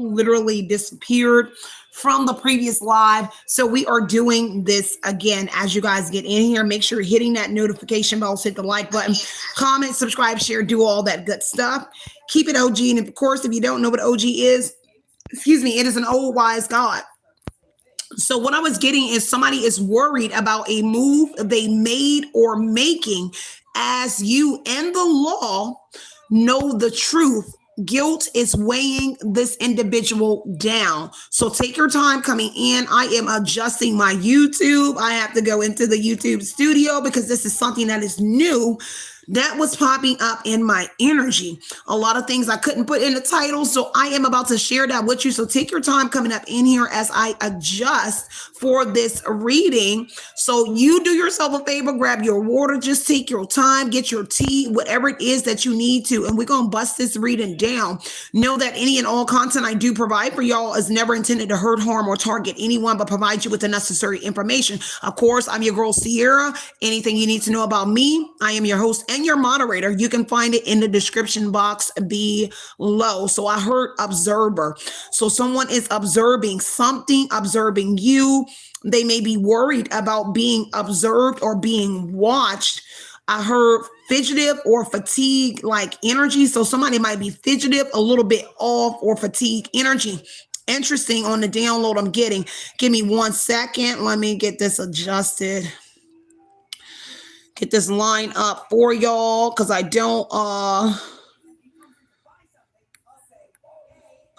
literally disappeared from the previous live. So we are doing this again. As you guys get in here, make sure you're hitting that notification bell, hit the like button, comment, subscribe, share, do all that good stuff. Keep it OG. And of course, if you don't know what OG is, excuse me, it is an old wise God. So what I was getting is somebody is worried about a move they made or making, as you and the law know the truth. Guilt is weighing this individual down. So take your time coming in. I am adjusting my YouTube. I have to go into the YouTube studio because this is something that is new that was popping up in my energy. A lot of things I couldn't put in the title, so I am about to share that with you. So take your time coming up in here as I adjust for this reading. So you do yourself a favor, grab your water, just take your time, get your tea, whatever it is that you need to, and we're going to bust this reading down. Know that any and all content I do provide for y'all is never intended to hurt, harm, or target anyone, but provide you with the necessary information. Of course, I'm your girl, Sierra. Anything you need to know about me, I am your host and your moderator. You can find it in the description box below. So I heard observer. So someone is observing something, observing you. They may be worried about being observed or being watched. I heard fidgetive or fatigue like energy. So somebody might be fidgetive, a little bit off, or fatigue energy. Interesting on the download I'm getting. Give me 1 second. Let me get this adjusted. Get this line up for y'all because I don't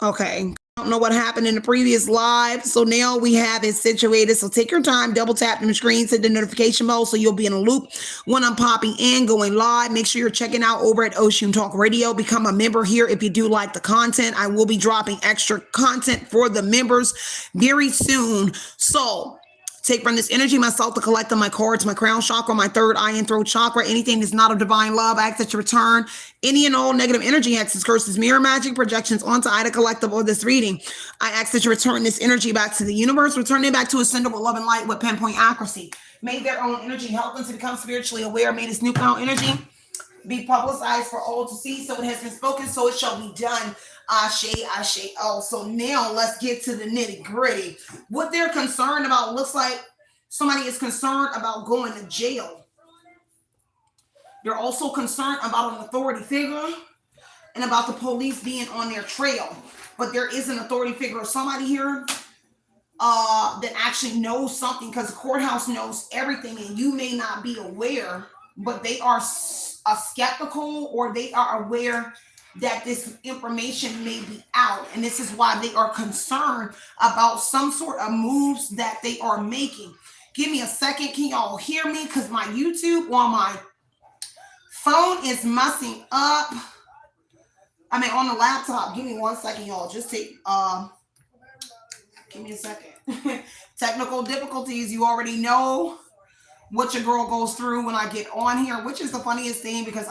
okay. I don't know what happened in the previous live. So now we have it situated. So take your time, double tap the screen, hit the notification bell so you'll be in a loop when I'm popping in, going live. Make sure you're checking out over at Oshun Talk Radio. Become a member here if you do like the content. I will be dropping extra content for the members very soon. So take from this energy myself to collect on my cards, my crown chakra, my third eye and throat chakra. Anything that's not of divine love, I ask that you return any and all negative energy, hexes, curses, mirror magic, projections onto Ida Collective or this reading. I ask that you return this energy back to the universe, return it back to a sender with love and light with pinpoint accuracy. May their own energy help them to become spiritually aware. May this newfound energy be publicized for all to see. So it has been spoken, so it shall be done. Ashe, ashe. Oh, so now let's get to the nitty gritty. What they're concerned about looks like somebody is concerned about going to jail. They're also concerned about an authority figure and about the police being on their trail. But there is an authority figure or somebody here that actually knows something, because the courthouse knows everything and you may not be aware, but they are skeptical, or they are aware that this information may be out, and this is why they are concerned about some sort of moves that they are making. Give me a second. Can y'all hear me? Because my YouTube on my phone is messing up. I mean, on the laptop. Give me 1 second, y'all. Just take give me a second. Technical difficulties, you already know what your girl goes through when I get on here, which is the funniest thing, because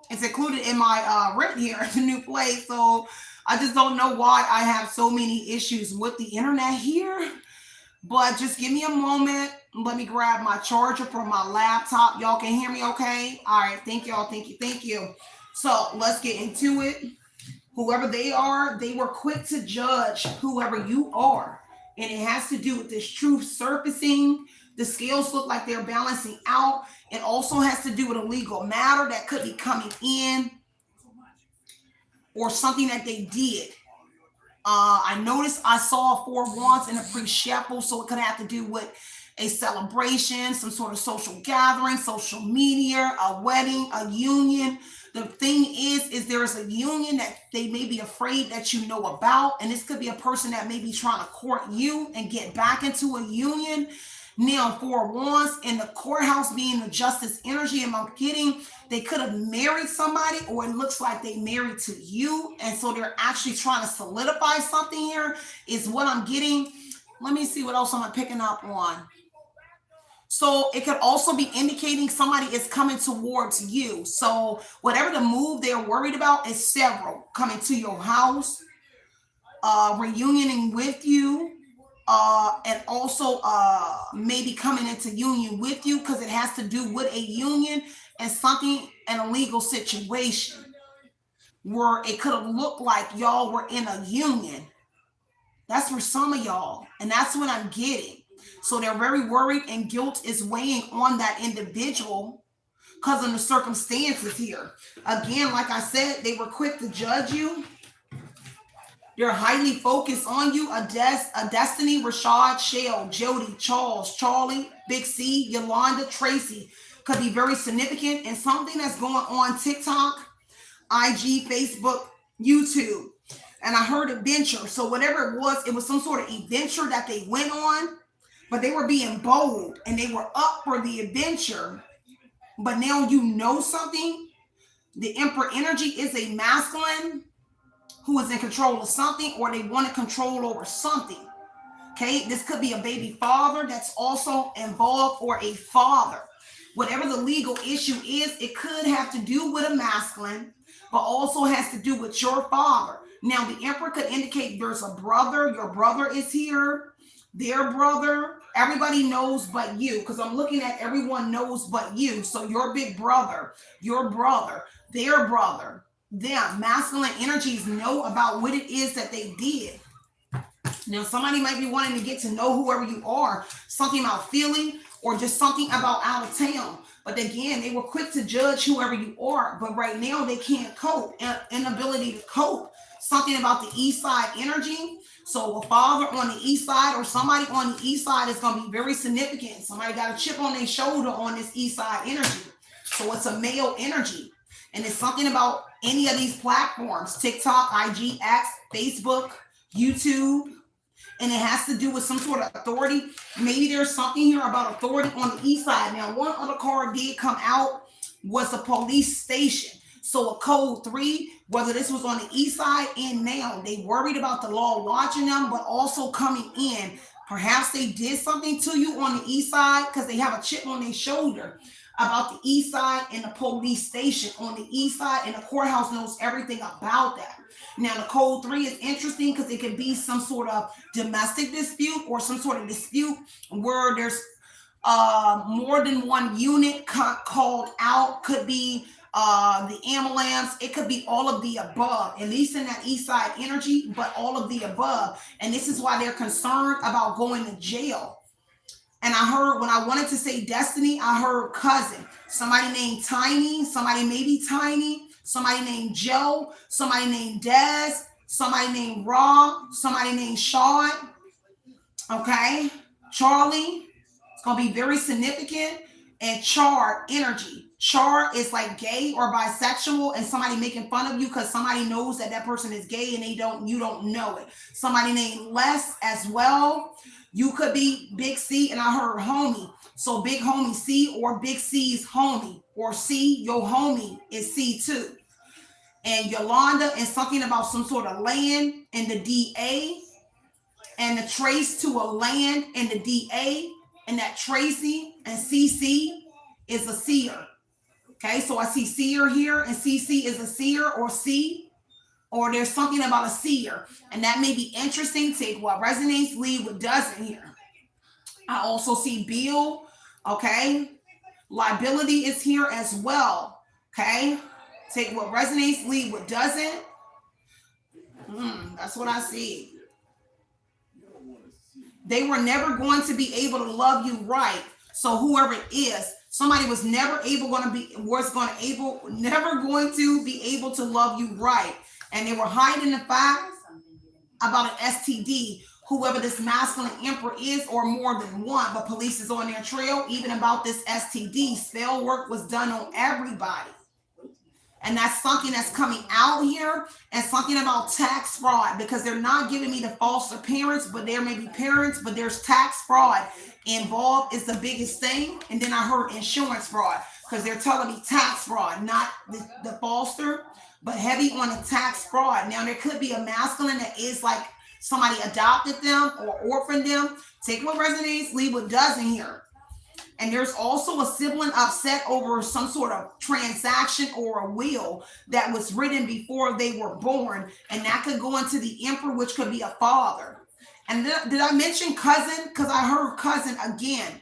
it's included in my rent here at the new place. So I just don't know why I have so many issues with the internet here. But just give me a moment. Let me grab my charger from my laptop. Y'all can hear me okay? All right. Thank y'all. Thank you. Thank you. So let's get into it. Whoever they are, they were quick to judge whoever you are. And it has to do with this truth surfacing. The scales look like they're balancing out. It also has to do with a legal matter that could be coming in, or something that they did. I noticed I saw 4 wands in a pre-shuffle, so it could have to do with a celebration, some sort of social gathering, social media, a wedding, a union. The thing is there is a union that they may be afraid that you know about, and this could be a person that may be trying to court you and get back into a union. Now, 4 wands in the courthouse being the justice energy, am I getting? They could have married somebody, or it looks like they married to you, and so they're actually trying to solidify something here, is what I'm getting. Let me see what else I'm picking up on. So it could also be indicating somebody is coming towards you. So whatever the move they're worried about is several coming to your house, reunioning with you, and also maybe coming into union with you, because it has to do with a union and something, an illegal situation. where it could have looked like y'all were in a union. That's for some of y'all. And that's what I'm getting. So they're very worried, and guilt is weighing on that individual because of the circumstances here. Again, like I said, they were quick to judge you. They're highly focused on you. A Destiny, Rashad, Shell, Jody, Charles, Charlie, Big C, Yolanda, Tracy could be very significant, and something that's going on TikTok, IG, Facebook, YouTube. And I heard adventure. So whatever it was some sort of adventure that they went on, but they were being bold and they were up for the adventure. But now you know something. The Emperor energy is a masculine who is in control of something, or they want to control over something. Okay, this could be a baby father that's also involved, or a father. Whatever the legal issue is, it could have to do with a masculine, but also has to do with your father. Now, the Emperor could indicate there's a brother. Your brother is here. Their brother. Everybody knows but you, because I'm looking at everyone knows but you. So your big brother, your brother, their brother, them, masculine energies know about what it is that they did. Now, somebody might be wanting to get to know whoever you are, something about feeling, or just something about out of town. But again, they were quick to judge whoever you are, but right now they can't cope, inability to cope. Something about the east side energy. So a father on the east side, or somebody on the east side, is going to be very significant. Somebody got a chip on their shoulder on this east side energy. So it's a male energy. And it's something about any of these platforms, TikTok, IG, X, Facebook, YouTube. And it has to do with some sort of authority. Maybe there's something here about authority on the east side. Now, one other card did come out, was the police station. So a code 3, whether this was on the east side and now, they worried about the law watching them, but also coming in. Perhaps they did something to you on the east side because they have a chip on their shoulder about the east side and the police station on the east side, and the courthouse knows everything about that. Now, the code 3 is interesting because it could be some sort of domestic dispute, or some sort of dispute where there's more than one unit called out. Could be the ambulance. It could be all of the above, at least in that east side energy, but all of the above. And this is why they're concerned about going to jail. And I heard, when I wanted to say Destiny, I heard cousin. Somebody named Tiny, somebody maybe Tiny, somebody named Joe, somebody named Des, somebody named Rob, somebody named Sean. Okay, Charlie. It's going to be very significant. And Char energy. Char is like gay or bisexual, and somebody making fun of you because somebody knows that that person is gay and you don't know it. Somebody named Les as well. You could be Big C, and I heard homie. So Big Homie C, or Big C's homie, or C, your homie is C too. And Yolanda is something about some sort of land in the DA, and the trace to a land in the DA, and that Tracy and CC is a seer. Okay, so I see seer here, and CC is a seer, or C, or there's something about a seer, and that may be interesting. Take what resonates, leave what doesn't here. I also see Bill. Okay, liability is here as well. Okay, take what resonates, leave what doesn't. That's what I see. They were never going to be able to love you right. So whoever it is, somebody was never going to be able to love you right. And they were hiding the fact about an STD, whoever this masculine emperor is, or more than one, but police is on their trail, even about this STD. Spell work was done on everybody. And that's something that's coming out here, and something about tax fraud, because they're not giving me the foster parents, but there may be parents, but there's tax fraud involved is the biggest thing. And then I heard insurance fraud, because they're telling me tax fraud, not the foster, but heavy on the tax fraud. Now, there could be a masculine that is like somebody adopted them or orphaned them. Take what resonates, leave what doesn't here. And there's also a sibling upset over some sort of transaction or a will that was written before they were born. And that could go into the emperor, which could be a father. And did I mention cousin? Because I heard cousin again.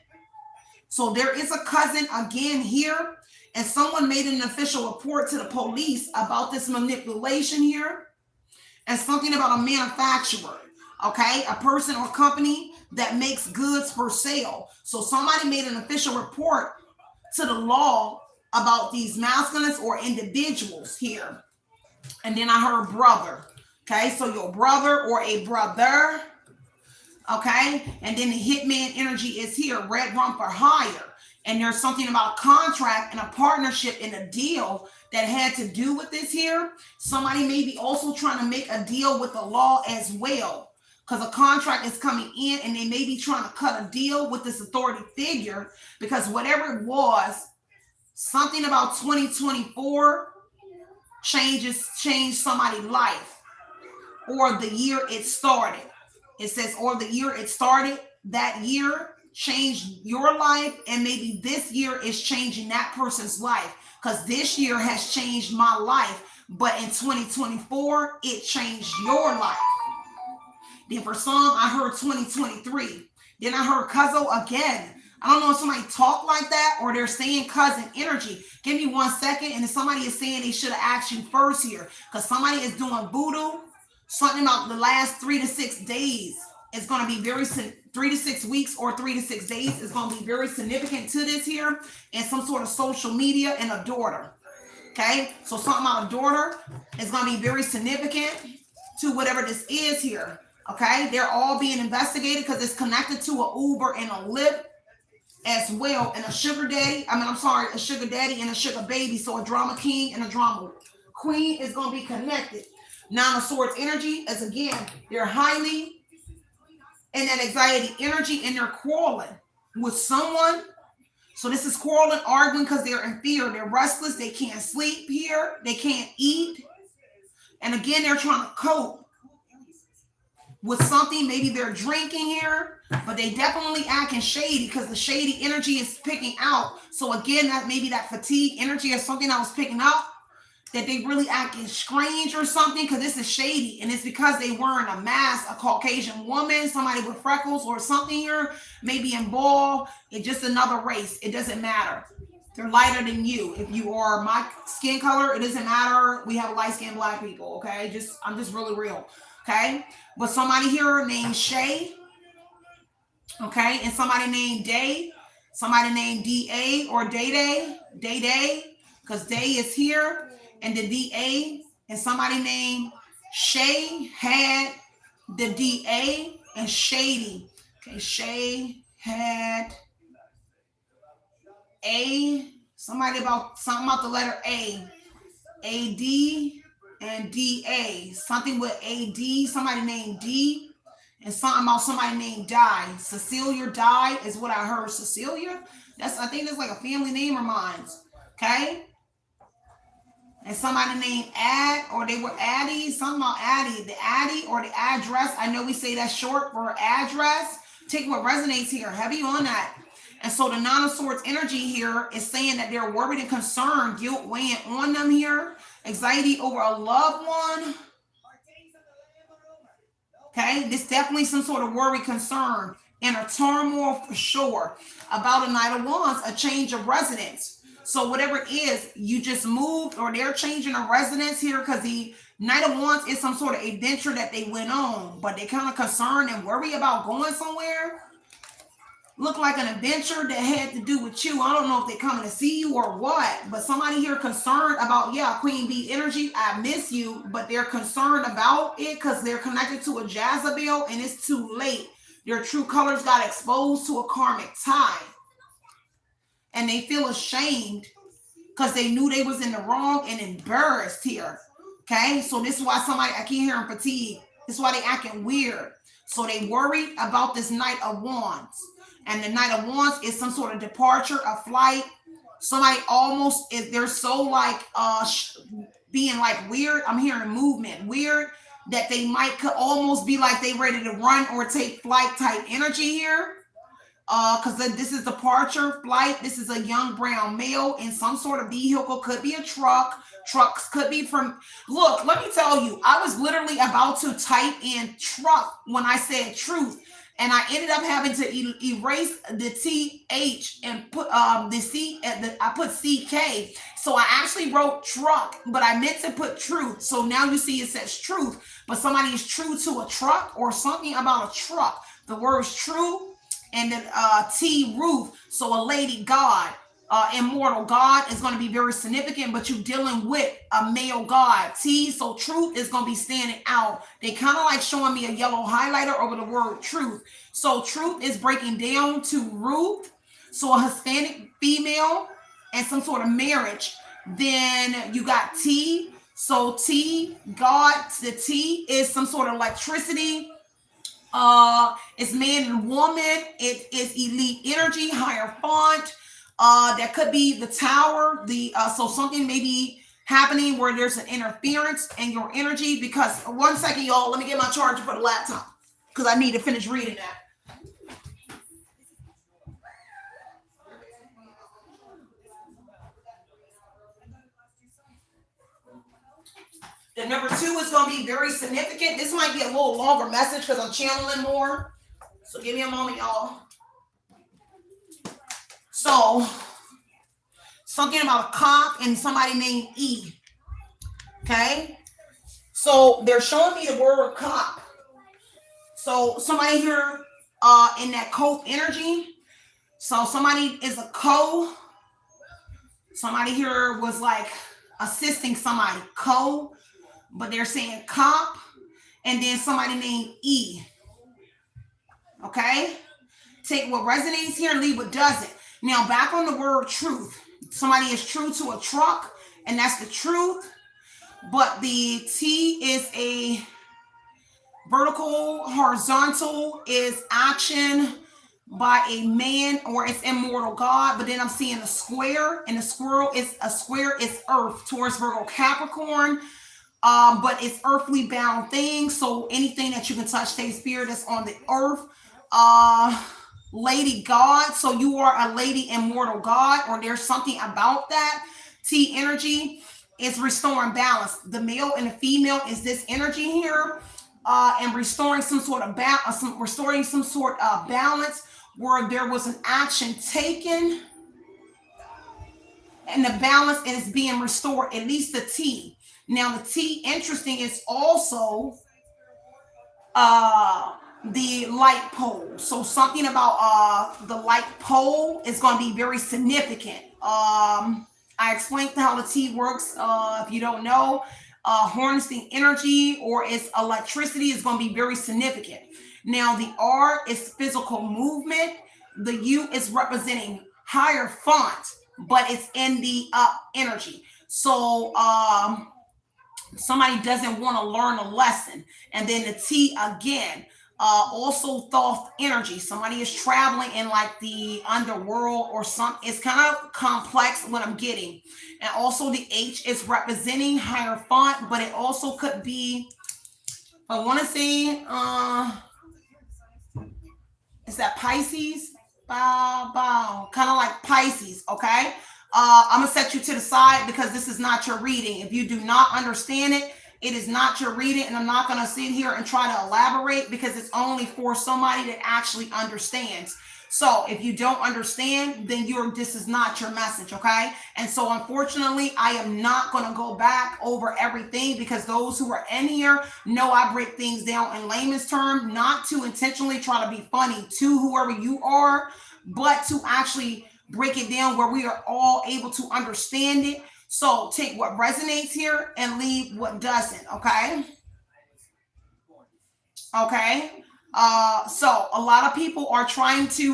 So there is a cousin again here. and someone made an official report to the police about this manipulation here, and something about a manufacturer, okay, a person or company that makes goods for sale. So somebody made an official report to the law about these masculines or individuals here. And then I heard brother, okay, so your brother or a brother, okay, and then the hitman energy is here, red rum for hire. And there's something about a contract and a partnership and a deal that had to do with this here. Somebody may be also trying to make a deal with the law as well, because a contract is coming in and they may be trying to cut a deal with this authority figure, because whatever it was, something about 2024 changed somebody's life, or the year it started. It says, or the year it started, that year changed your life, and maybe this year is changing that person's life, because this year has changed my life, but in 2024 it changed your life. Then for some, I heard 2023. Then I heard cousin again. I don't know if somebody talked like that or they're saying cousin energy. Give me 1 second. And if somebody is saying they should have asked you first here, because somebody is doing voodoo, something about the last 3 to 6 days. It's going to be very 3 to 6 weeks or 3 to 6 days is going to be very significant to this here, and some sort of social media and a daughter. Okay, so something about a daughter is going to be very significant to whatever this is here. Okay, they're all being investigated because it's connected to an Uber and a Lyft as well, and a sugar daddy. A sugar daddy and a sugar baby. So a drama king and a drama queen is going to be connected. Nine of Swords energy is, again, they're highly in that anxiety energy, and they're quarreling with someone. So this is quarreling, arguing because they're in fear. They're restless. They can't sleep here. They can't eat. And again, they're trying to cope with something. Maybe they're drinking here, but they definitely acting shady because the shady energy is picking out. So again, that maybe that fatigue energy or something I was picking up, that they really acting strange or something, because this is shady, and it's because they wearing a mask, a Caucasian woman, somebody with freckles or something here, maybe involved. It's just another race. It doesn't matter. They're lighter than you. If you are my skin color, it doesn't matter. We have light-skinned black people, okay? I'm just really real, okay? But somebody here named Shay, okay? And somebody named Day, somebody named D.A. or Day, because Day is here. And the DA, and somebody named Shay had the DA and Shady. Okay, Shay had A, something about the letter A, AD and DA, something with AD, somebody named D, and something about somebody named Die. Cecilia Die is what I heard. Cecilia, I think that's like a family name of mine. Okay. And somebody named Ad, or they were Addie, something about Addie, the Addie or the address. I know we say that's short for address. Take what resonates here, heavy on that. And so the Nine of Swords energy here is saying that they're worried and concerned, guilt weighing on them here, anxiety over a loved one. Okay, this definitely some sort of worry, concern, and a turmoil for sure about a Knight of Wands, a change of residence. So whatever it is, you just moved or they're changing a residence here, because the Knight of Wands is some sort of adventure that they went on, but they kind of concerned and worry about going somewhere. Look like an adventure that had to do with you. I don't know if they're coming to see you or what, but somebody here concerned about, yeah, Queen Bee energy, I miss you, but they're concerned about it because they're connected to a Jezebel and it's too late. Their true colors got exposed to a karmic tie. And they feel ashamed because they knew they was in the wrong and embarrassed here. Okay, so this is why I keep hearing fatigue. This is why they acting weird. So they worried about this Knight of Wands. And the Knight of Wands is some sort of departure, a flight. Somebody almost, they're so like being like weird. I'm hearing movement, weird, that they could almost be like they ready to run or take flight type energy here. Because this is departure, flight. This is a young brown male in some sort of vehicle. Could be a truck. Trucks could be from, look, let me tell you, I was literally about to type in truck when I said truth. and I ended up having to erase the TH and put the C at the I put CK. So I actually wrote truck, but I meant to put truth. So now you see it says truth, but somebody is true to a truck or something about a truck. The word is true, and then T roof. So a lady god. Immortal God is going to be very significant, but you're dealing with a male God. T, so truth is going to be standing out. They kind of like showing me a yellow highlighter over the word truth. So truth is breaking down to Ruth, so a Hispanic female and some sort of marriage. Then you got T, so T, God, the T is some sort of electricity. It's man and woman. It is elite energy, higher font. That could be the tower. So something may be happening where there's an interference in your energy. Because 1 second, y'all, let me get my charger for the laptop because I need to finish reading that. The number 2 is going to be very significant. This might be a little longer message because I'm channeling more. So give me a moment, y'all. So something about a cop and somebody named E. Okay. So they're showing me the word cop. So somebody here in that co energy. So somebody is a co. Somebody here was like assisting somebody, co, but they're saying cop, and then somebody named E. Okay? Take what resonates here and leave what doesn't. Now, back on the word truth. Somebody is true to a truck, and that's the truth. But the T is a vertical, horizontal is action by a man, or it's immortal God. But then I'm seeing a square, and the square is earth towards Virgo Capricorn. But it's earthly bound things. So anything that you can touch, taste, spirit that's on the earth. Lady God. So you are a lady immortal God, or there's something about that. T energy is restoring balance. The male and the female is this energy here, and restoring some sort of balance, balance where there was an action taken, and the balance is being restored. At least the T. Now the T, interesting, is also the light pole. So something about the light pole is going to be very significant. I explained how the T works. If you don't know, harnessing energy or its electricity is going to be very significant. Now the R is physical movement. The U is representing higher font, but it's in the energy. So somebody doesn't want to learn a lesson. And then the T again, also thought energy. Somebody is traveling in like the underworld or something. It's kind of complex what I'm getting. And also the H is representing higher font, but it also could be, I want to say, is that Pisces? Bow, bow. Kind of like Pisces, okay? I'm going to set you to the side because this is not your reading. If you do not understand it, it is not your reading, and I'm not going to sit here and try to elaborate because it's only for somebody that actually understands. So if you don't understand, then this is not your message, okay? And so unfortunately, I am not going to go back over everything because those who are in here know I break things down in layman's terms, not to intentionally try to be funny to whoever you are, but to actually break it down where we are all able to understand it. So take what resonates here and leave what doesn't, okay? Okay. So a lot of people are trying to,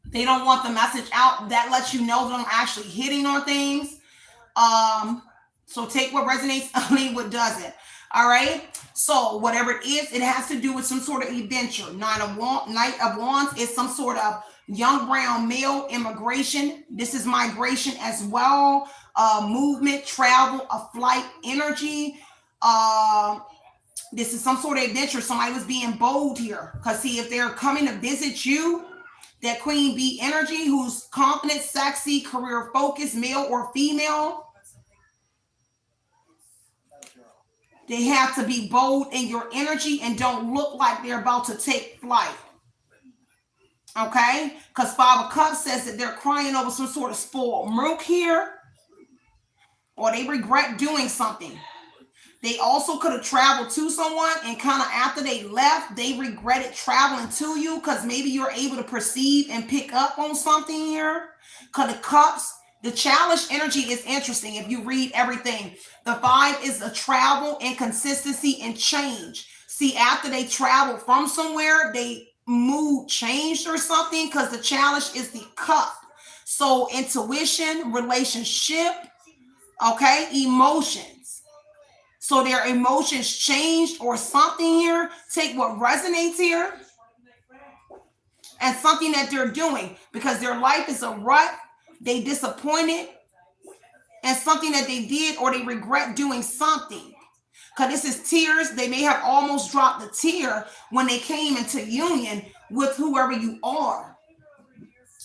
they don't want the message out. That lets you know that I'm actually hitting on things. So take what resonates and leave what doesn't. All right. So whatever it is, it has to do with some sort of adventure. Knight of Wands is some sort of young brown male immigration. This is migration as well. Movement, travel, a flight energy. This is some sort of adventure. Somebody was being bold here. Because see, if they're coming to visit you, that queen bee energy, who's confident, sexy, career focused, male or female. They have to be bold in your energy and don't look like they're about to take flight. Okay? Because Five of Cups says that they're crying over some sort of spoiled milk here, or they regret doing something. They also could have traveled to someone, and kind of after they left, they regretted traveling to you because maybe you're able to perceive and pick up on something here. Because the Cups, the challenge energy is interesting if you read everything. The 5 is the travel and consistency and change. See, after they traveled from somewhere, they mood changed or something, because the challenge is the Cup. So intuition, relationship, okay, emotions. So their emotions changed or something here. Take what resonates here and something that they're doing, because their life is a rut. They disappointed and something that they did, or they regret doing something. Because this is tears. They may have almost dropped the tear when they came into union with whoever you are.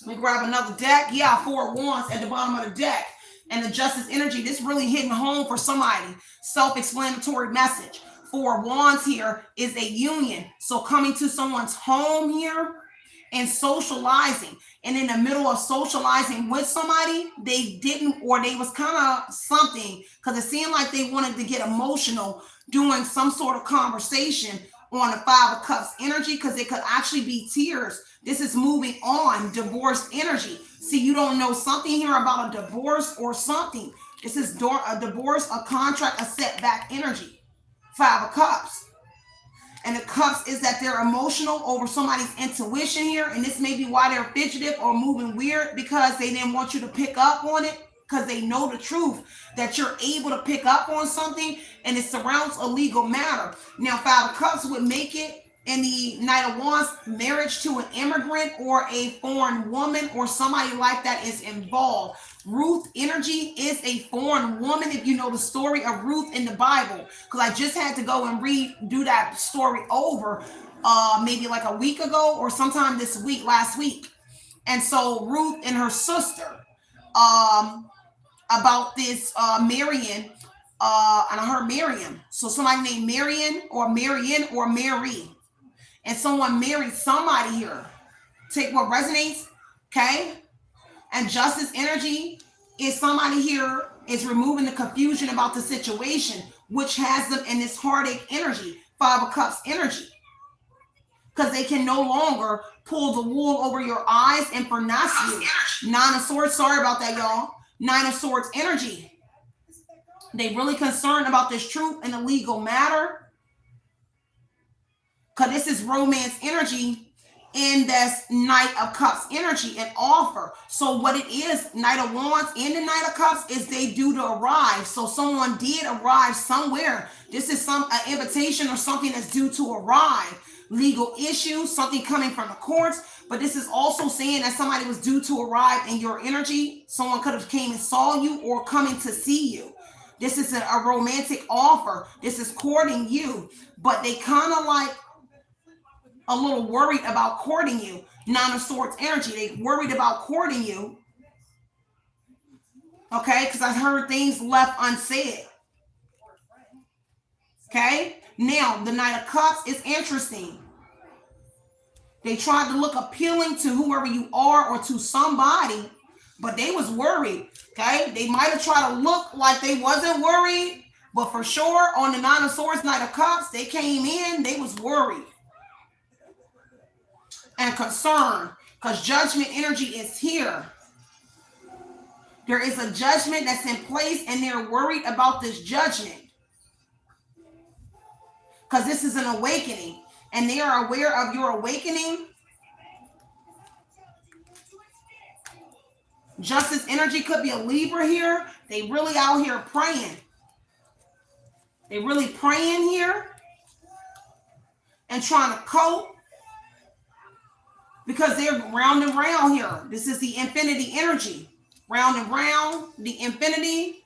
Let me grab another deck. Yeah, 4 of Wands at the bottom of the deck. And the Justice energy, this really hitting home for somebody. Self-explanatory message. 4 of Wands here is a union. So coming to someone's home here and socializing. And in the middle of socializing with somebody, they didn't, or they was kind of something, because it seemed like they wanted to get emotional doing some sort of conversation on the 5 of Cups energy, because it could actually be tears. This is moving on, divorce energy. See, you don't know something here about a divorce or something. This is a divorce, a contract, a setback energy. 5 of Cups. And the Cups is that they're emotional over somebody's intuition here. And this may be why they're fidgetive or moving weird, because they didn't want you to pick up on it, because they know the truth that you're able to pick up on something, and it surrounds a legal matter. Now, 5 of Cups would make it in the Knight of Wands, marriage to an immigrant or a foreign woman or somebody like that is involved. Ruth energy is a foreign woman, if you know the story of Ruth in the Bible, because I just had to go and do that story over maybe like a week ago or sometime this week, last week. And so Ruth and her sister, about this Marion, and I heard Miriam. So somebody named Marion or Mary. And someone married somebody here. Take what resonates, okay? And Justice energy is somebody here is removing the confusion about the situation, which has them in this heartache energy, 5 of Cups energy. Because they can no longer pull the wool over your eyes and pronounce you. 9 of Swords, sorry about that, y'all. 9 of Swords energy. They really concerned about this truth in a legal matter. Because this is romance energy in this Knight of Cups energy and offer. So what it is, Knight of Wands and the Knight of Cups, is they due to arrive. So someone did arrive somewhere. This is an invitation or something that's due to arrive. Legal issues, something coming from the courts. But this is also saying that somebody was due to arrive in your energy. Someone could have came and saw you or coming to see you. This is a romantic offer. This is courting you. But they kind of like a little worried about courting you. 9 of Swords energy. They worried about courting you. Okay, because I heard things left unsaid. Okay, now the Knight of Cups is interesting. They tried to look appealing to whoever you are or to somebody, but they was worried. Okay, they might have tried to look like they wasn't worried, but for sure on the 9 of Swords, Knight of Cups, they came in, they was worried and concerned, because judgment energy is here. There is a judgment that's in place, and they're worried about this judgment, because this is an awakening, and they are aware of your awakening. Justice energy could be a Libra here. They really out here praying. They really praying here and trying to cope, because they're round and round here. This is the infinity energy. Round and round, the infinity.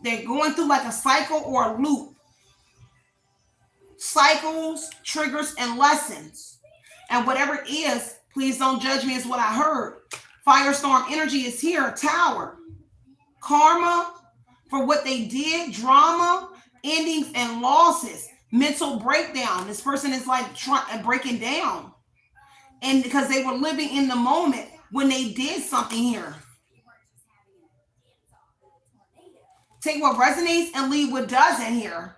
They're going through like a cycle or a loop. Cycles, triggers, and lessons. And whatever it is, please don't judge me, is what I heard. Firestorm energy is here, Tower. Karma for what they did, drama, endings and losses, mental breakdown. This person is like breaking down. And because they were living in the moment when they did something here. Take what resonates and leave what doesn't here.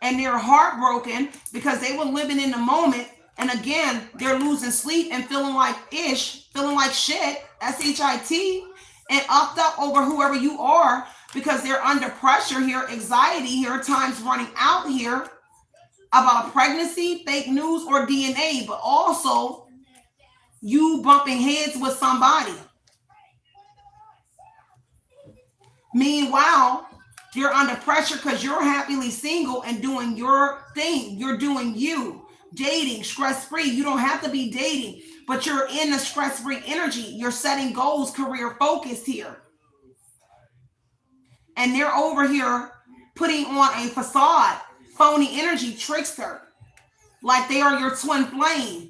And they're heartbroken because they were living in the moment. And again, they're losing sleep and feeling like feeling like shit, S-H-I-T, and upped up over whoever you are because they're under pressure here, anxiety here, time's running out here about a pregnancy, fake news, or DNA, but also you bumping heads with somebody. Meanwhile, you're under pressure because you're happily single and doing your thing. You're doing you. Dating, stress-free. You don't have to be dating, but you're in the stress-free energy. You're setting goals, career focused here. And they're over here putting on a facade, phony energy, trickster, like they are your twin flame.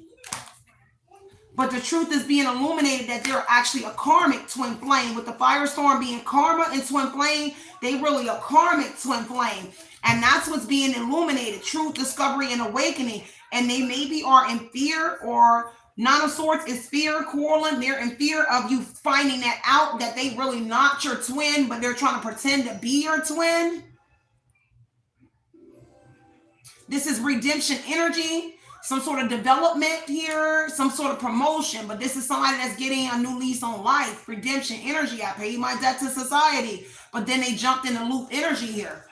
But the truth is being illuminated that they're actually a karmic twin flame. With the firestorm being karma and twin flame, they really a karmic twin flame. And that's what's being illuminated. Truth, discovery, and awakening. And they maybe are in fear, or Nine of Swords is fear, quarreling. They're in fear of you finding that out, that they really not your twin, but they're trying to pretend to be your twin. This is redemption energy. Some sort of development here, some sort of promotion, but this is somebody that's getting a new lease on life. Redemption energy. I paid my debt to society, but then they jumped in the loop energy here.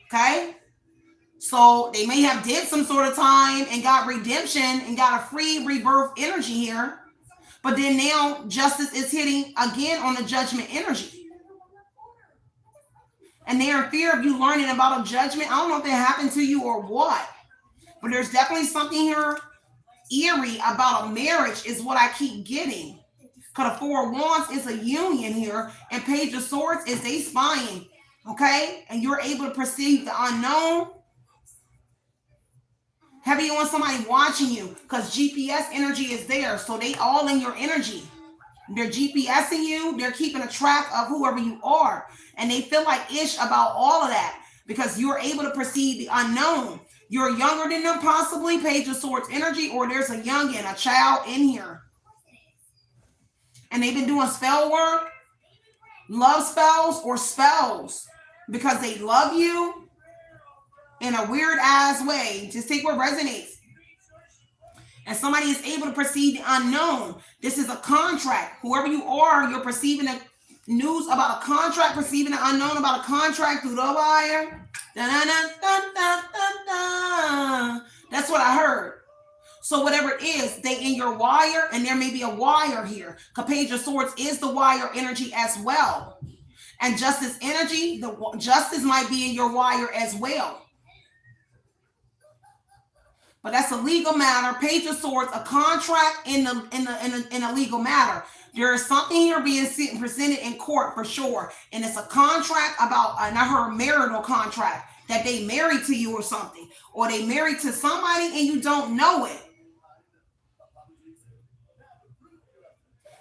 Okay, so they may have did some sort of time and got redemption and got a free rebirth energy here, but then now justice is hitting again on the judgment energy, and they're in fear of you learning about a judgment. I don't know if it happened to you or what. But there's definitely something here eerie about a marriage is what I keep getting. Because the Four of Wands is a union here. And Page of Swords is they spying. Okay? And you're able to perceive the unknown. Heavy on somebody watching you. Because GPS energy is there. So they all in your energy. They're GPSing you. They're keeping a track of whoever you are. And they feel like ish about all of that. Because you're able to perceive the unknown. You're younger than them, possibly, Page of Swords energy, or there's a youngin, a child in here. And they've been doing spell work, love spells, or spells, because they love you in a weird-ass way. Just take what resonates. And somebody is able to perceive the unknown. This is a contract. Whoever you are, you're perceiving the news about a contract, perceiving the unknown about a contract through the wire. That's what I heard. So whatever it is, they in your wire, and there may be a wire here. Because Page of Swords is the wire energy as well. And justice energy, the justice might be in your wire as well. But that's a legal matter. Page of Swords, a contract in a legal matter. There is something here being presented in court for sure. And it's a contract about, and I heard marital contract, that they married to you or something. Or they married to somebody and you don't know it.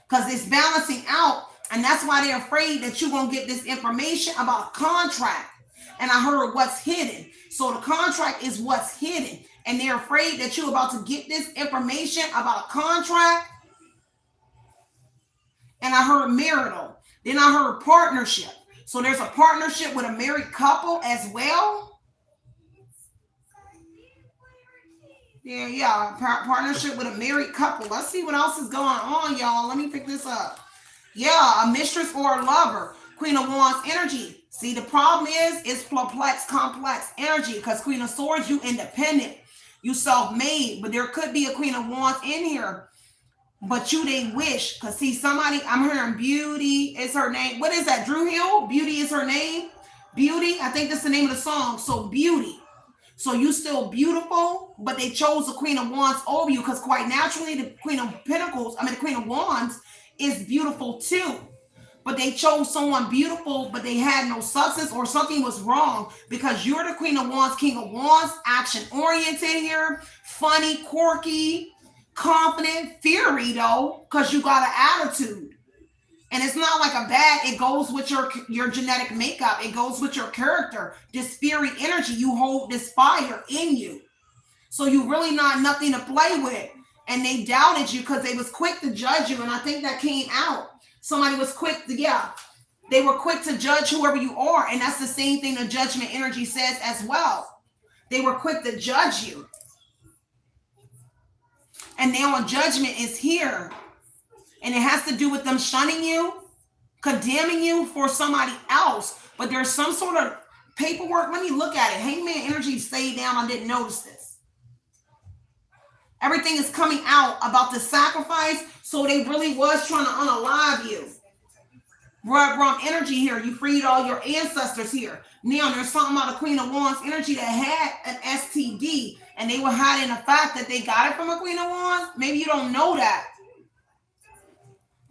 Because it's balancing out. And that's why they're afraid that you're going to get this information about a contract. And I heard what's hidden. So the contract is what's hidden. And they're afraid that you're about to get this information about a contract. And I heard marital. Then I heard partnership. So there's a partnership with a married couple as well. Yeah. Partnership with a married couple. Let's see what else is going on, y'all. Let me pick this up. Yeah, a mistress or a lover. Queen of Wands energy. See, the problem is it's perplex, complex energy. Because Queen of Swords, you independent. You self-made. But there could be a Queen of Wands in here. But you, they wish. Because see, somebody, I'm hearing Beauty is her name. What is that? Drew Hill? Beauty is her name? Beauty? I think that's the name of the song. So Beauty. So you still beautiful, but they chose the Queen of Wands over you. Because quite naturally, the Queen of Pentacles, the Queen of Wands is beautiful too. But they chose someone beautiful, but they had no substance or something was wrong. Because you're the Queen of Wands, King of Wands, action-oriented here, funny, quirky, confident, fiery though, because you got an attitude. And it's not like a bad, it goes with your genetic makeup. It goes with your character. This fiery energy, you hold this fire in you. So you really not nothing to play with. And they doubted you because they was quick to judge you. And I think that came out. Somebody was quick to, they were quick to judge whoever you are. And that's the same thing the judgment energy says as well. They were quick to judge you. And now a judgment is here. And it has to do with them shunning you, condemning you for somebody else. But there's some sort of paperwork. Let me look at it. Hangman energy stayed down. I didn't notice this. Everything is coming out about the sacrifice. So they really was trying to unalive you. Rum energy here. You freed all your ancestors here. Now there's something about the Queen of Wands energy that had an STD. And they were hiding the fact that they got it from a Queen of Wands. Maybe you don't know that.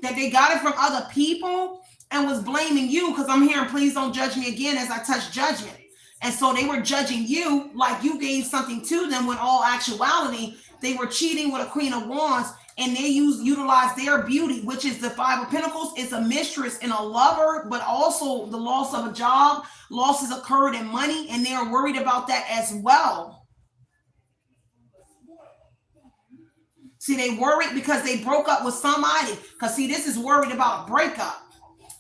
That they got it from other people and was blaming you, because I'm hearing, please don't judge me again as I touch judgment. And so they were judging you like you gave something to them, when all actuality, they were cheating with a Queen of Wands, and they utilized their beauty, which is the Five of Pentacles. It's a mistress and a lover, but also the loss of a job, losses occurred in money, and they are worried about that as well. See, they worried because they broke up with somebody. Because, see, this is worried about a breakup.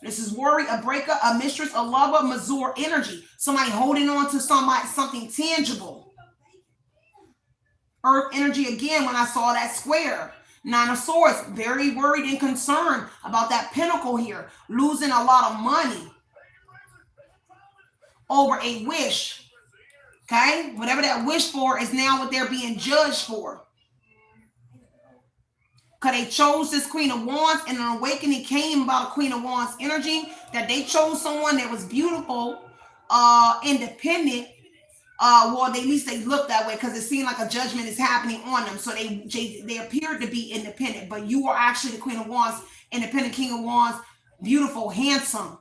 This is worried, a breakup, a mistress, a lover, Mazur energy. Somebody holding on to something tangible. Earth energy again when I saw that square. Nine of Swords, very worried and concerned about that pentacle here. Losing a lot of money over a wish. Okay? Whatever that wish for is now what they're being judged for. Because they chose this Queen of Wands, and an awakening came about a Queen of Wands energy, that they chose someone that was beautiful, independent. Well, at least they looked that way, because it seemed like a judgment is happening on them. So they appeared to be independent, but you are actually the Queen of Wands, independent King of Wands, beautiful, handsome,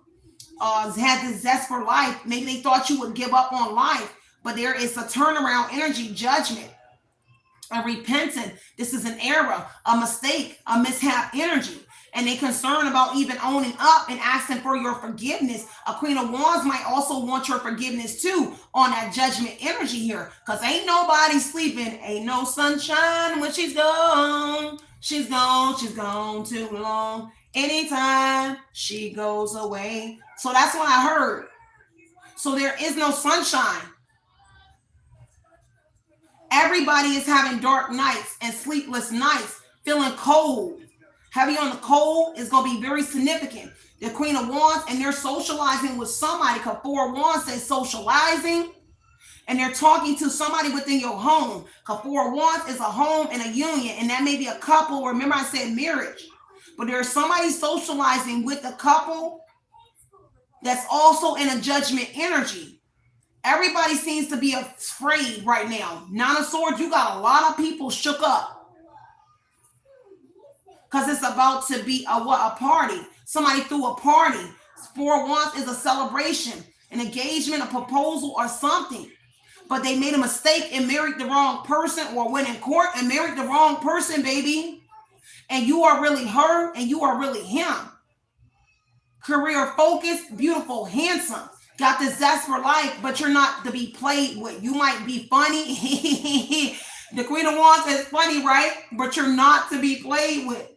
had this zest for life. Maybe they thought you would give up on life, but there is a turnaround energy, judgment. A repentant, this is an error, a mistake, a mishap energy. And they concerned about even owning up and asking for your forgiveness. A Queen of Wands might also want your forgiveness too on that judgment energy here. Because ain't nobody sleeping, ain't no sunshine when she's gone. She's gone too long. Anytime she goes away. So that's what I heard. So there is no sunshine. Everybody is having dark nights and sleepless nights, feeling cold. Heavy on the cold is going to be very significant. The Queen of Wands, and they're socializing with somebody, because Four of Wands says socializing, and they're talking to somebody within your home. Because Four of Wands is a home and a union, and that may be a couple. Remember I said marriage. But there's somebody socializing with a couple that's also in a judgment energy. Everybody seems to be afraid right now. Nine of Swords, you got a lot of people shook up. Because it's about to be a party. Somebody threw a party. Four of Wands is a celebration, an engagement, a proposal, or something. But they made a mistake and married the wrong person, or went in court and married the wrong person, baby. And you are really her, and you are really him. Career focused, beautiful, handsome. Got the zest for life, but you're not to be played with. You might be funny. The Queen of Wands is funny, right? But you're not to be played with.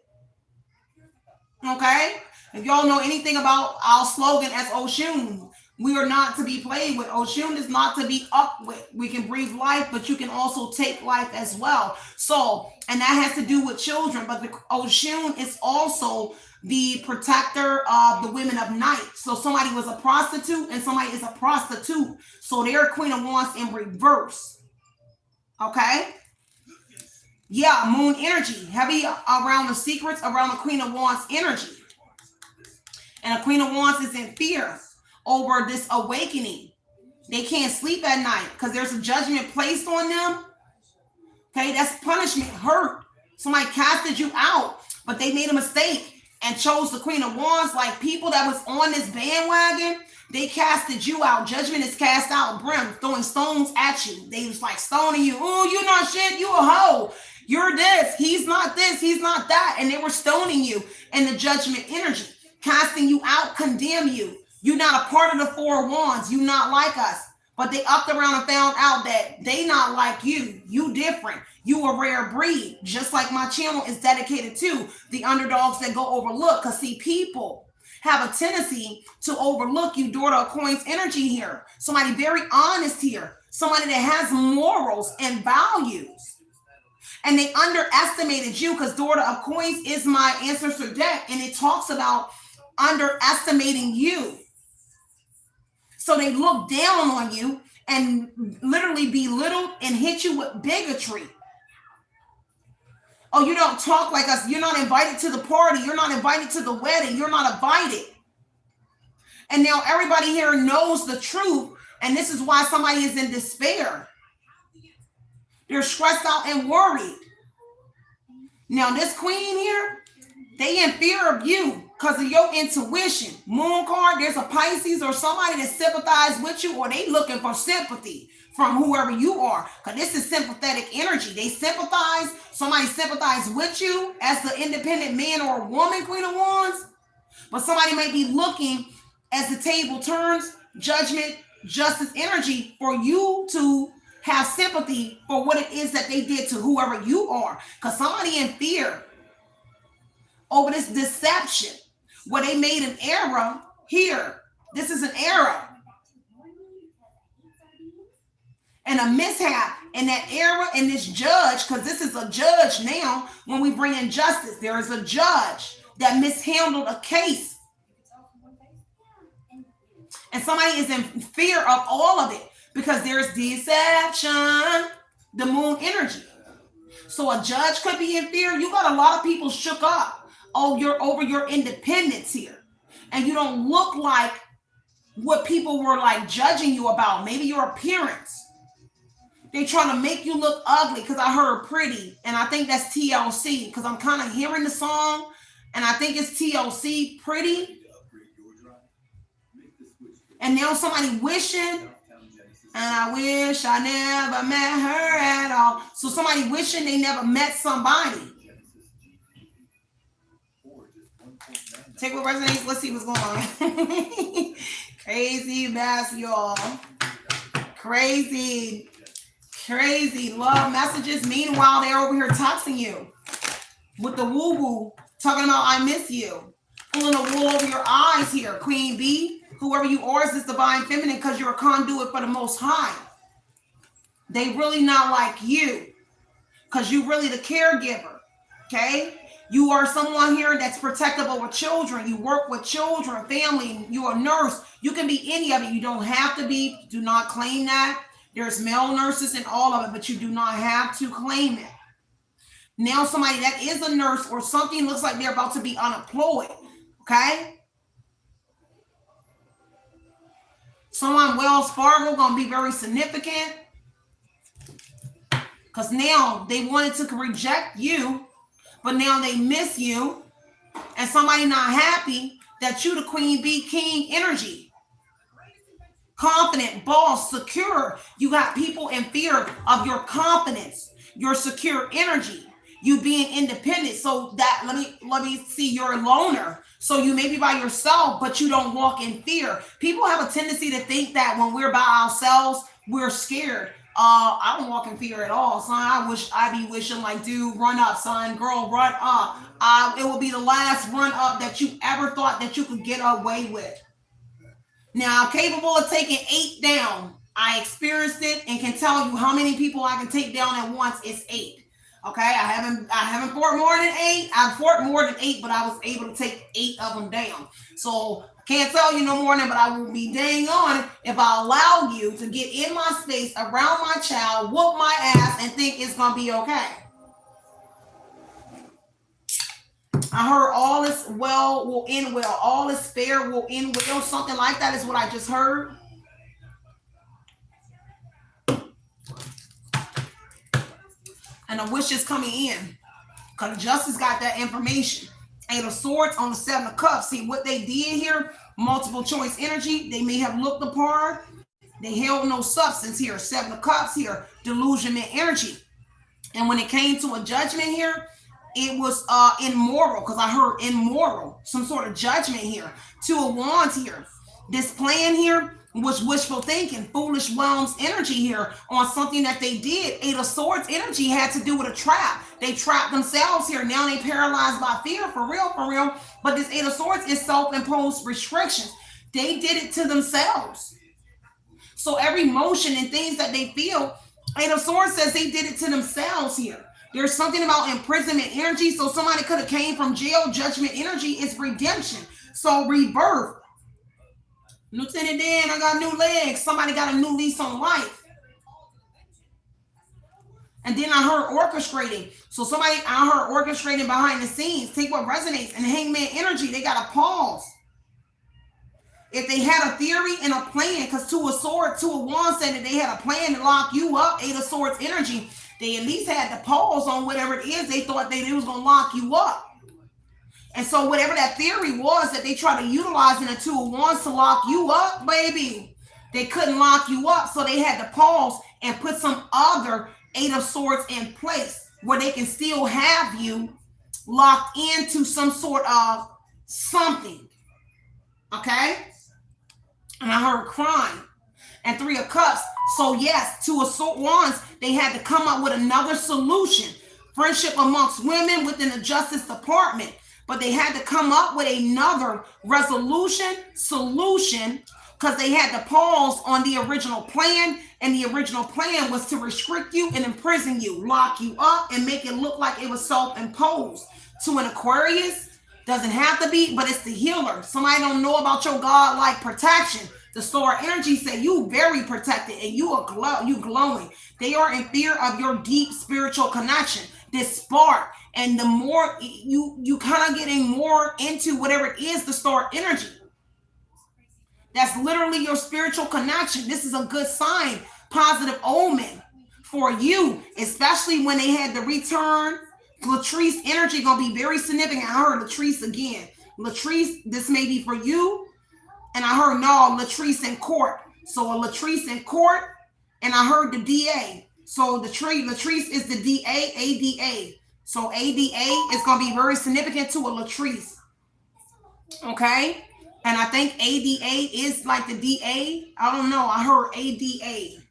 Okay? If y'all know anything about our slogan as Oshun, we are not to be played with. Oshun is not to be up with. We can breathe life, but you can also take life as well. So, and that has to do with children. But the Oshun is also the protector of the women of night. So somebody was a prostitute and somebody is a prostitute. So they're Queen of Wands in reverse. Okay? Yeah, moon energy. Heavy around the secrets, around the Queen of Wands energy. And a Queen of Wands is in fear over this awakening. They can't sleep at night because there's a judgment placed on them. Okay, that's punishment, hurt. Somebody casted you out, but they made a mistake and chose the Queen of Wands. Like people that was on this bandwagon, they casted you out. Judgment is cast out, brim, throwing stones at you. They was like stoning you. Oh, you're not shit, you a hoe. You're this, he's not that. And they were stoning you in the judgment energy. casting you out, condemn you. You're not a part of the four wands. You're not like us. But they upped around and found out that they not like you. You different. You a rare breed. Just like my channel is dedicated to the underdogs that go overlooked. Because see, people have a tendency to overlook you, daughter of coins energy here. Somebody very honest here. Somebody that has morals and values. And they underestimated you because daughter of coins is my ancestor deck. And it talks about underestimating you. So they look down on you and literally belittle and hit you with bigotry. Oh, you don't talk like us. You're not invited to the party. You're not invited to the wedding. You're not invited. And now everybody here knows the truth. And this is why somebody is in despair. They're stressed out and worried. Now this queen here, they in fear of you because of your intuition. Moon card, there's a Pisces or somebody that sympathizes with you, or they looking for sympathy from whoever you are. Because this is sympathetic energy. They sympathize. Somebody sympathize with you as the independent man or woman, Queen of Wands. But somebody may be looking as the table turns, judgment, justice energy for you to have sympathy for what it is that they did to whoever you are. Because somebody in fear over this deception where they made an error here. This is an error and a mishap in that error and this judge, because this is a judge now. When we bring in justice, there is a judge that mishandled a case. And somebody is in fear of all of it because there's deception, the moon energy. So a judge could be in fear. You got a lot of people shook up. Oh, you're over your independence here. And you don't look like what people were like judging you about. Maybe your appearance. They trying to make you look ugly because I heard pretty. And I think that's TLC because I'm kind of hearing the song. And I think it's TLC, pretty. And now somebody wishing. And I wish I never met her at all. So somebody wishing they never met somebody. Take what resonates. Let's see what's going on. Crazy mess, y'all. Crazy love messages. Meanwhile, they're over here texting you with the woo-woo, talking about I miss you. Pulling the wool over your eyes here, Queen B. Whoever you are is this divine feminine because you're a conduit for the Most High. They really not like you because you really the caregiver, okay? You are someone here that's protective over children. You work with children, family. You're a nurse. You can be any of it. You don't have to be. Do not claim that. There's male nurses and all of it, but you do not have to claim it. Now somebody that is a nurse or something looks like they're about to be unemployed, okay? Someone Wells Fargo going to be very significant because now they wanted to reject you, but now they miss you, and somebody not happy that you the Queen Bee King energy. Confident, boss, secure. You got people in fear of your confidence, your secure energy, you being independent. So that let me see, you're a loner. So you may be by yourself, but you don't walk in fear. People have a tendency to think that when we're by ourselves, we're scared. I don't walk in fear at all, son. I be wishing like, dude, run up, son, girl, run up. It will be the last run up that you ever thought that you could get away with. Now, I'm capable of taking 8 down. I experienced it and can tell you how many people I can take down at once. It's 8. Okay, I haven't fought more than 8. I've fought more than 8, but I was able to take 8 of them down. So I can't tell you no more than, but I will be dang on if I allow you to get in my space around my child, whoop my ass, and think it's gonna be okay. I heard all is well will end well. All is fair will end well. Something like that is what I just heard. And the wish is coming in because justice got that information. 8 of Swords on the 7 of Cups. See what they did here? Multiple choice energy. They may have looked the part. They held no substance here. 7 of Cups here. Delusionment energy. And when it came to a judgment here, it was immoral, because I heard immoral, some sort of judgment here. Two of Wands here. This plan here was wishful thinking, foolish realms energy here on something that they did. Eight of Swords energy had to do with a trap. They trapped themselves here. Now they paralyzed by fear, for real, for real. But this Eight of Swords is self-imposed restrictions. They did it to themselves. So every motion and things that they feel, Eight of Swords says they did it to themselves here. There's something about imprisonment energy. So somebody could have came from jail. Judgment energy is redemption. So rebirth. Lieutenant Dan, I got new legs. Somebody got a new lease on life. And then I heard orchestrating. So I heard orchestrating behind the scenes. Take what resonates. And Hangman energy, they got to pause. If they had a theory and a plan, because Two of Swords, Two of Wands said that they had a plan to lock you up, Eight of Swords energy, they at least had to pause on whatever it is they thought they was going to lock you up. And so whatever that theory was that they tried to utilize in the Two of Wands to lock you up, baby, they couldn't lock you up. So they had to pause and put some other Eight of Swords in place where they can still have you locked into some sort of something. Okay? And I heard crime. And Three of Cups. So yes, Two of Wands, they had to come up with another solution. Friendship amongst women within the Justice Department. But they had to come up with another solution, because they had to pause on the original plan. And the original plan was to restrict you and imprison you, lock you up, and make it look like it was self-imposed. To an Aquarius, doesn't have to be, but it's the healer. Somebody don't know about your God-like protection. The Star energy say you very protected and you are glowing. They are in fear of your deep spiritual connection, this spark. And the more you kind of getting more into whatever it is, the Star energy. That's literally your spiritual connection. This is a good sign, positive omen for you, especially when they had the return. Latrice energy gonna be very significant. I heard Latrice again. Latrice, this may be for you. And I heard no, Latrice in court. So a Latrice in court, and I heard the DA. So Latrice is the DA, ADA. So ADA is going to be very significant to a Latrice. Okay? And I think ADA is like the DA. I don't know. I heard ADA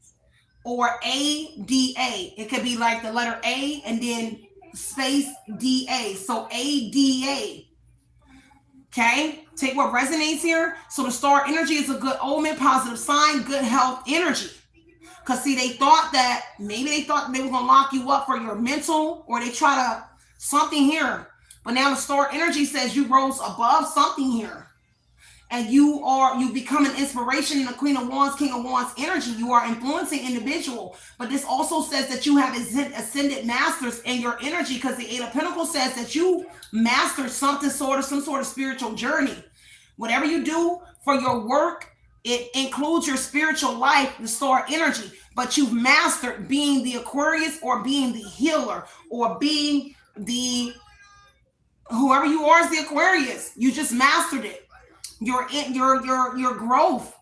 or ADA. It could be like the letter A and then space DA. So ADA. Okay? Take what resonates here. So the Star energy is a good omen, positive sign, good health energy. Because see, they thought maybe they were going to lock you up for your mental, or they try to something here. But now the Star energy says you rose above something here. And you become an inspiration in the Queen of Wands, King of Wands energy. You are influencing individual. But this also says that you have ascended masters in your energy, because the Eight of Pentacles says that you mastered some sort of spiritual journey. Whatever you do for your work, it includes your spiritual life, the Star energy. But you've mastered being the Aquarius, or being the healer, or being the whoever you are as the Aquarius. You just mastered it. Your growth,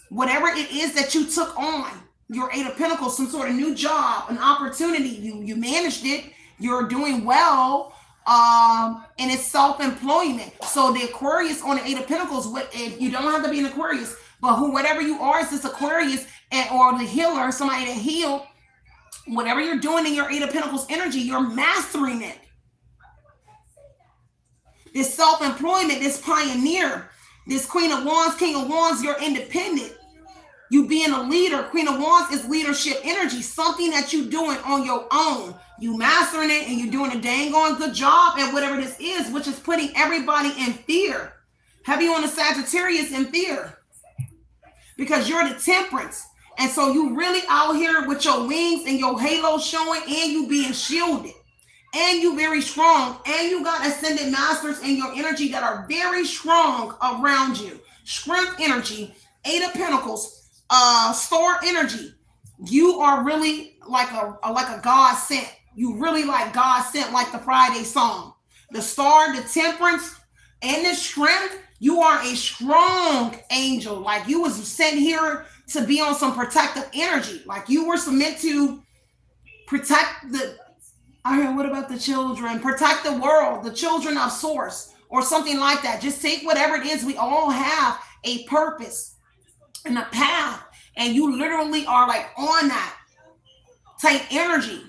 whatever it is that you took on, your Eight of Pentacles, some sort of new job, an opportunity, you managed it, you're doing well, and it's self-employment. So the Aquarius on the Eight of Pentacles, if you don't have to be an Aquarius, but whatever you are as this Aquarius, or the healer, somebody that healed, whatever you're doing in your Eight of Pentacles energy, you're mastering it. This self-employment, this pioneer, this Queen of Wands, King of Wands, you're independent. You being a leader. Queen of Wands is leadership energy, something that you're doing on your own. You mastering it, and you're doing a dang on good job at whatever this is, which is putting everybody in fear. Heavy on the Sagittarius in fear, because you're the Temperance. And so you really out here with your wings and your halo showing, and you being shielded. And you very strong, and you got ascended masters in your energy that are very strong around you. Strength energy, Eight of Pentacles, Star energy. You are really like a God sent. You really like God sent, like the Friday song. The Star, the Temperance, and the Strength. You are a strong angel. Like you was sent here to be on some protective energy. Like you were meant to protect Okay, what about the children? Protect the world, the children of source, or something like that. Just take whatever it is. We all have a purpose and a path, and you literally are like on that type energy.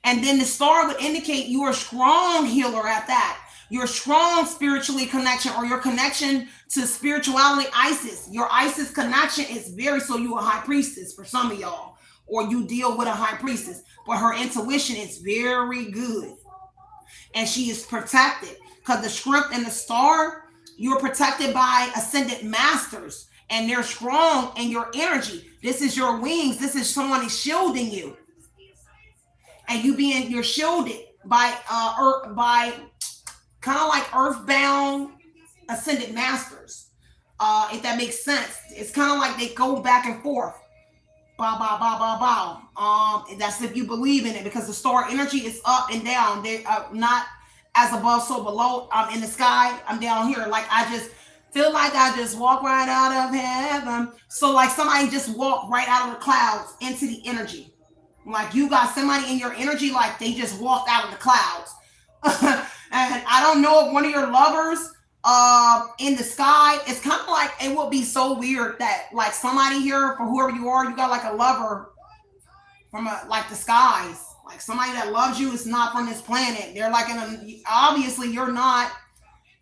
And then the star would indicate you're a strong healer at that. Your strong spiritually connection, or your connection to spirituality, Isis. Your Isis connection is very, so you a high priestess for some of y'all, or you deal with a high priestess, but her intuition is very good, and she is protected because the strength in the star, you're protected by ascended masters, and they're strong in your energy. This is your wings. This is someone is shielding you, and you're shielded by by kind of like earthbound ascended masters. If that makes sense, it's kind of like they go back and forth. Bow, bow, bow, bow, bow. That's if you believe in it, because the star energy is up and down. They are not as above, so below. I'm in the sky. I'm down here. Like I just feel like I just walk right out of heaven. So like somebody just walked right out of the clouds into the energy. Like you got somebody in your energy, like they just walked out of the clouds. And I don't know if one of your lovers in the sky, it's kind of like, it would be so weird that like somebody here, for whoever you are, you got like a lover from like the skies, like somebody that loves you is not from this planet. They're like obviously you're not,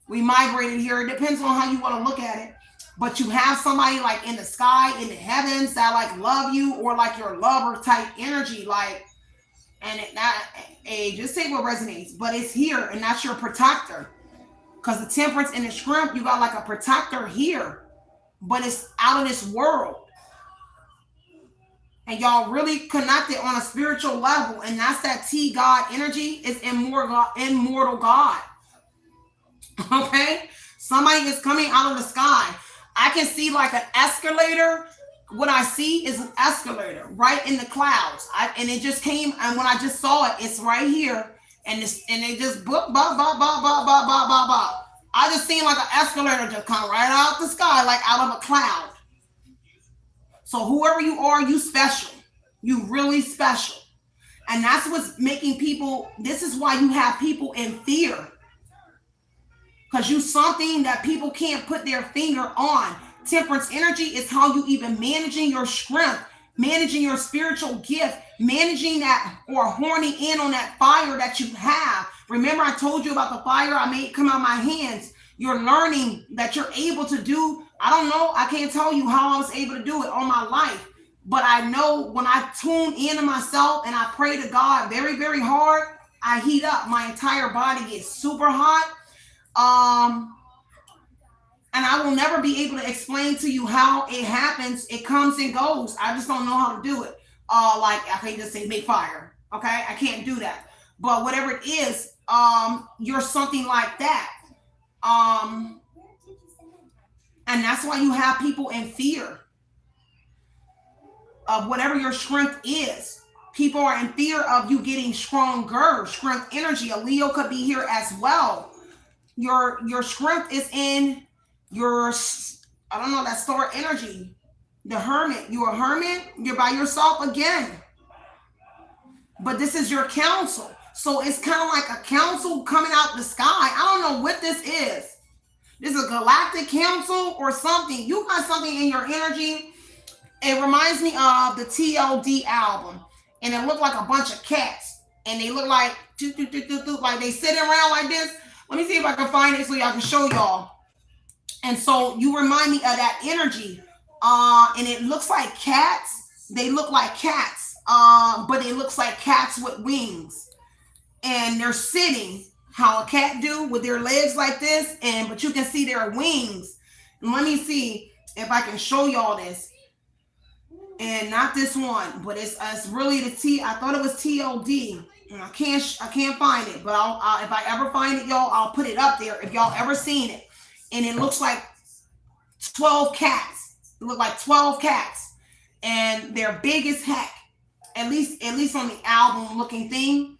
we migrated here. It depends on how you want to look at it, but you have somebody like in the sky, in the heavens, that like love you, or like your lover type energy, like, and just say what resonates, but it's here, and that's your protector. Because the temperance and the strength, you got like a protector here, but it's out of this world. And y'all really connected on a spiritual level, and that's that T God energy. Is immortal God. Okay? Somebody is coming out of the sky. I can see like an escalator. What I see is an escalator right in the clouds. And it just came, and when I just saw it, it's right here. And they just boop, bop, bop, bop, bop, bop, bop, bop, bop. I just seen like an escalator just come right out the sky, like out of a cloud. So whoever you are, you special. You really special. And that's what's making people, this is why you have people in fear. Because you something that people can't put their finger on. Temperance energy is how you even managing your strength, managing your spiritual gift, managing that, or horning in on that fire that you have. Remember, I told you about the fire I made come out of my hands. You're learning that you're able to do. I don't know. I can't tell you how I was able to do it all my life. But I know when I tune into myself and I pray to God very, very hard, I heat up. My entire body gets super hot. And I will never be able to explain to you how it happens. It comes and goes. I just don't know how to do it. Like I can't just say make fire. Okay, I can't do that. But whatever it is, you're something like that. And that's why you have people in fear of whatever your strength is. People are in fear of you getting stronger, strength energy. A Leo could be here as well. Your strength is in your, I don't know, that star energy. The hermit. You're a hermit. You're by yourself again. But this is your council. So it's kind of like a council coming out the sky. I don't know what this is. This is a galactic council or something. You got something in your energy. It reminds me of the TLD album. And it looked like a bunch of cats. And they look like, like they sitting around like this. Let me see if I can find it so y'all can show y'all. And so you remind me of that energy. And it looks like cats. They look like cats. But it looks like cats with wings. And they're sitting how a cat do with their legs like this. But you can see their wings. And let me see if I can show y'all this. And not this one, but it's really the T. I thought it was TLD. And I can't find it, but I'll if I ever find it, y'all, I'll put it up there if y'all ever seen it. And it looks like 12 cats. It look like 12 cats, and they're big as heck. At least on the album looking thing,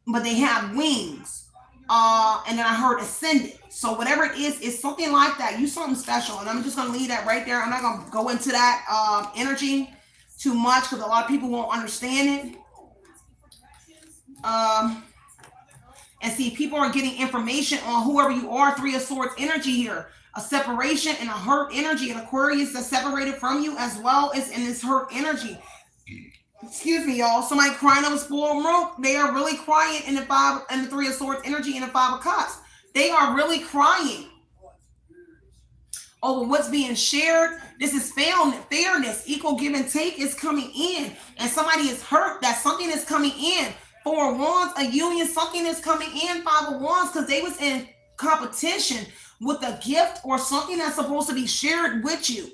but they have wings. And then I heard ascended. So whatever it is, it's something like that. You something special, and I'm just gonna leave that right there. I'm not gonna go into that energy too much because a lot of people won't understand it. And see, people are getting information on whoever you are. Three of Swords energy here. A separation and a hurt energy. An Aquarius that's separated from you as well as in this hurt energy. Excuse me, y'all. Somebody crying over spoiled milk. They are really crying in the Three of Swords energy and the Five of Cups. They are really crying over what's being shared. This is fairness. Equal give and take is coming in. And somebody is hurt that something is coming in. Four of Wands, a union, something is coming in. Five of Wands, because they was in competition with a gift or something that's supposed to be shared with you.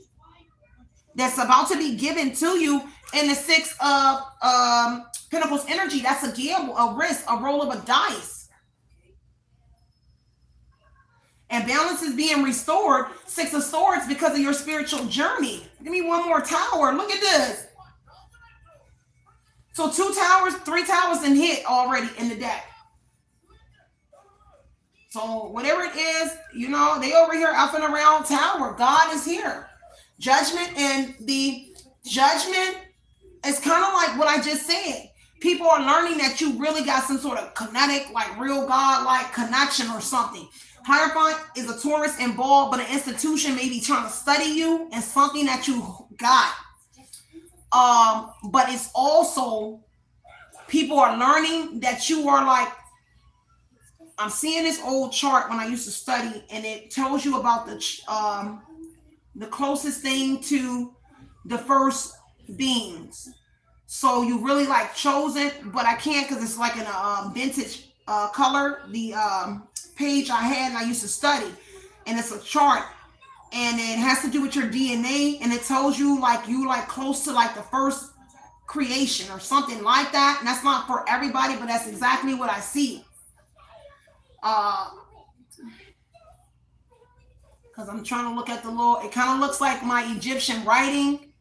That's about to be given to you. And the Six of Pentacles energy, that's a gamble, a risk, a roll of a dice. And balance is being restored. Six of Swords because of your spiritual journey. Give me one more tower. Look at this. So 2 towers, 3 towers and hit already in the deck. So whatever it is, you know, they over here up and around tower. God is here. Judgment, and the judgment is kind of like what I just said. People are learning that you really got some sort of kinetic, like real God-like connection or something. Hierophant is a Taurus involved, but an institution may be trying to study you and something that you got. But it's also people are learning that you are like, I'm seeing this old chart when I used to study, and it tells you about the closest thing to the first beings. So you really like chosen, but I can't because it's like in a vintage color. The page I had and I used to study, and it's a chart, and it has to do with your DNA, and it tells you like you like close to like the first creation or something like that. And that's not for everybody, but that's exactly what I see. Because I'm trying to look at the little, it kind of looks like my Egyptian writing.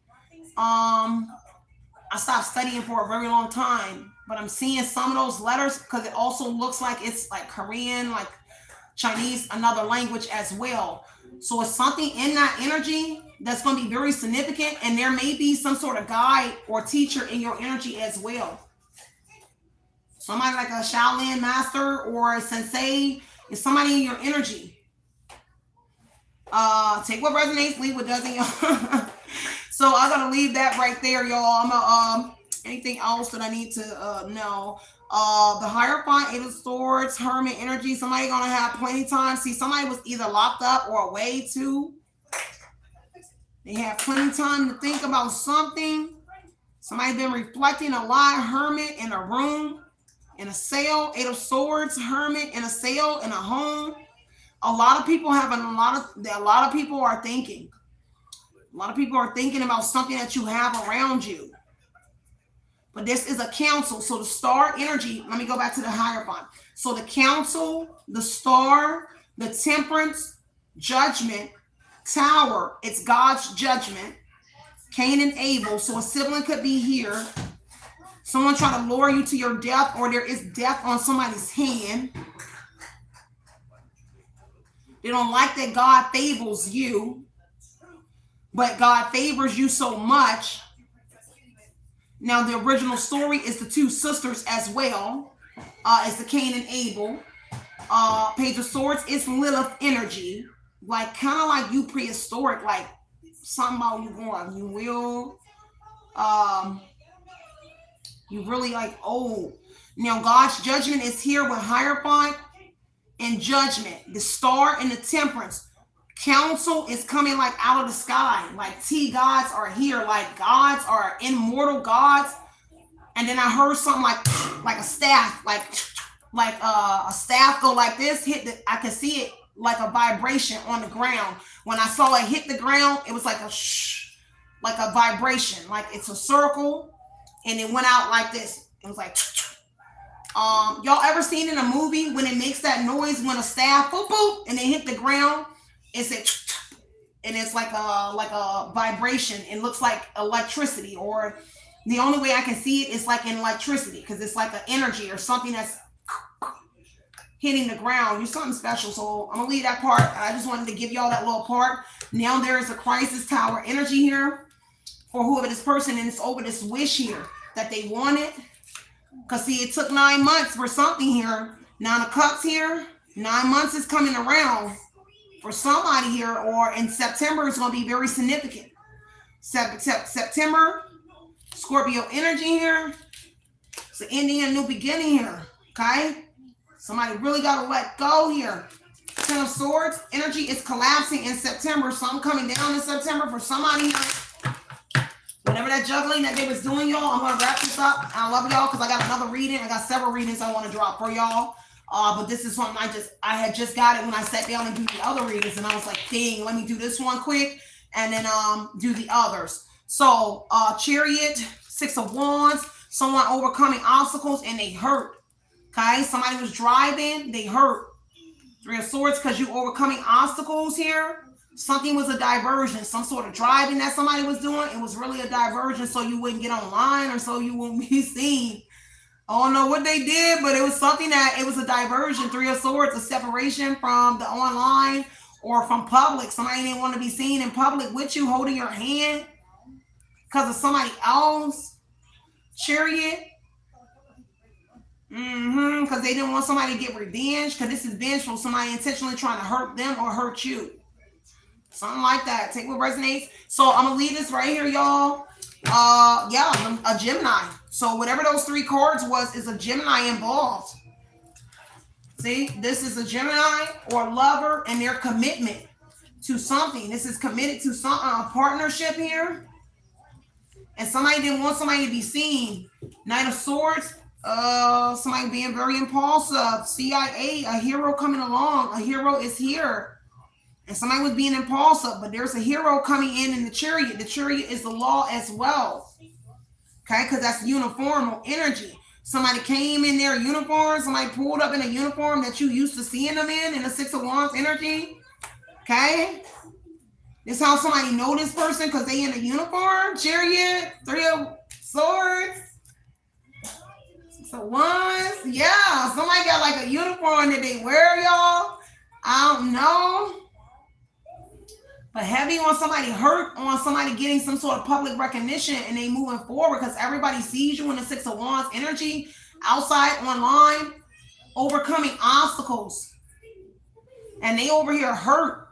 I stopped studying for a very long time, but I'm seeing some of those letters because it also looks like it's like Korean, like Chinese, another language as well. So it's something in that energy that's going to be very significant, and there may be some sort of guide or teacher in your energy as well. Somebody like a Shaolin master or a sensei is somebody in your energy. Take what resonates, leave what doesn't, y'all. So I'm gonna leave that right there, y'all. I'm gonna anything else that I need to know. The Hierophant, Eight of Swords, Hermit energy. Somebody gonna have plenty of time. See, somebody was either locked up or away too. They have plenty of time to think about something. Somebody been reflecting a lot. Hermit in a room, in a sale. Eight of Swords, Hermit in a sale, in a home. A lot of people having a lot of people are thinking. A lot of people are thinking about something that you have around you. But this is a council. So the star energy, let me go back to the Hierophant. So the council, the star, the temperance, judgment, tower, it's God's judgment. Cain and Abel. So a sibling could be here. Someone trying to lure you to your death, or there is death on somebody's hand. They don't like that God favors you, but God favors you so much. Now, the original story is the two sisters as well. It's the Cain and Abel. Page of Swords is Lilith energy. Like, kind of like you prehistoric, like something about you going, you will, you really like old. Now, God's judgment is here with Hierophant and judgment. The star and the temperance. Council is coming like out of the sky. Like gods are here. Like gods are immortal gods. And then I heard something like a staff, like a staff go like this, I can see it like a vibration on the ground. When I saw it hit the ground, it was like a vibration. Like it's a circle and it went out like this. It was like y'all ever seen in a movie when it makes that noise when a staff boop boop and they hit the ground? It's and it's like a vibration. It looks like electricity, or the only way I can see it is like in electricity, because it's like an energy or something that's hitting the ground. You're something special. So I'm gonna leave that part. I just wanted to give y'all that little part. Now there is a crisis tower energy here for whoever this person, and it's over this wish here that they wanted. Because see, it took 9 months for something here, Nine of Cups here. 9 months is coming around for somebody here, or in September it's going to be very significant. September, Scorpio energy here. It's an ending and a new beginning here. Okay? Somebody really got to let go here. Ten of Swords energy is collapsing in September, so I'm coming down in September for somebody here. Whatever that juggling that they was doing, y'all, I'm going to wrap this up. I love y'all because I got another reading. I got several readings I want to drop for y'all. But this is something I had just got it when I sat down and do the other readings, and I was like, dang, let me do this one quick and then do the others. So Chariot, 6 of Wands, someone overcoming obstacles and they hurt. Okay, somebody was driving, they hurt. 3 of Swords, because you overcoming obstacles here. Something was a diversion, some sort of driving that somebody was doing. It was really a diversion so you wouldn't get online or so you wouldn't be seen. I don't know what they did, but it was something that it was a diversion. 3 of Swords, a separation from the online or from public. Somebody didn't want to be seen in public with you holding your hand because of somebody else. Chariot. Because they didn't want somebody to get revenge, because this is vengeful. Somebody intentionally trying to hurt them or hurt you. Something like that. Take what resonates. So I'm going to leave this right here, y'all. Yeah, a Gemini. So whatever those 3 cards was is a Gemini involved. See, this is a Gemini or lover and their commitment to something. This is committed to some partnership here. And somebody didn't want somebody to be seen. Knight of Swords. Somebody being very impulsive. CIA, a hero coming along. A hero is here. And somebody was being impulsive, but there's a hero coming in the Chariot. The Chariot is the law as well. Okay, because that's uniform energy. Somebody came in their uniform. Somebody pulled up in a uniform that you used to seeing them in the 6 of Wands energy. Okay. This is how somebody know this person because they in a uniform. Chariot, 3 of Swords. 6 of Wands. Yeah, somebody got like a uniform that they wear, y'all. I don't know. But heavy on somebody hurt, on somebody getting some sort of public recognition and they moving forward because everybody sees you in the 6 of Wands energy, outside, online, overcoming obstacles. And they over here hurt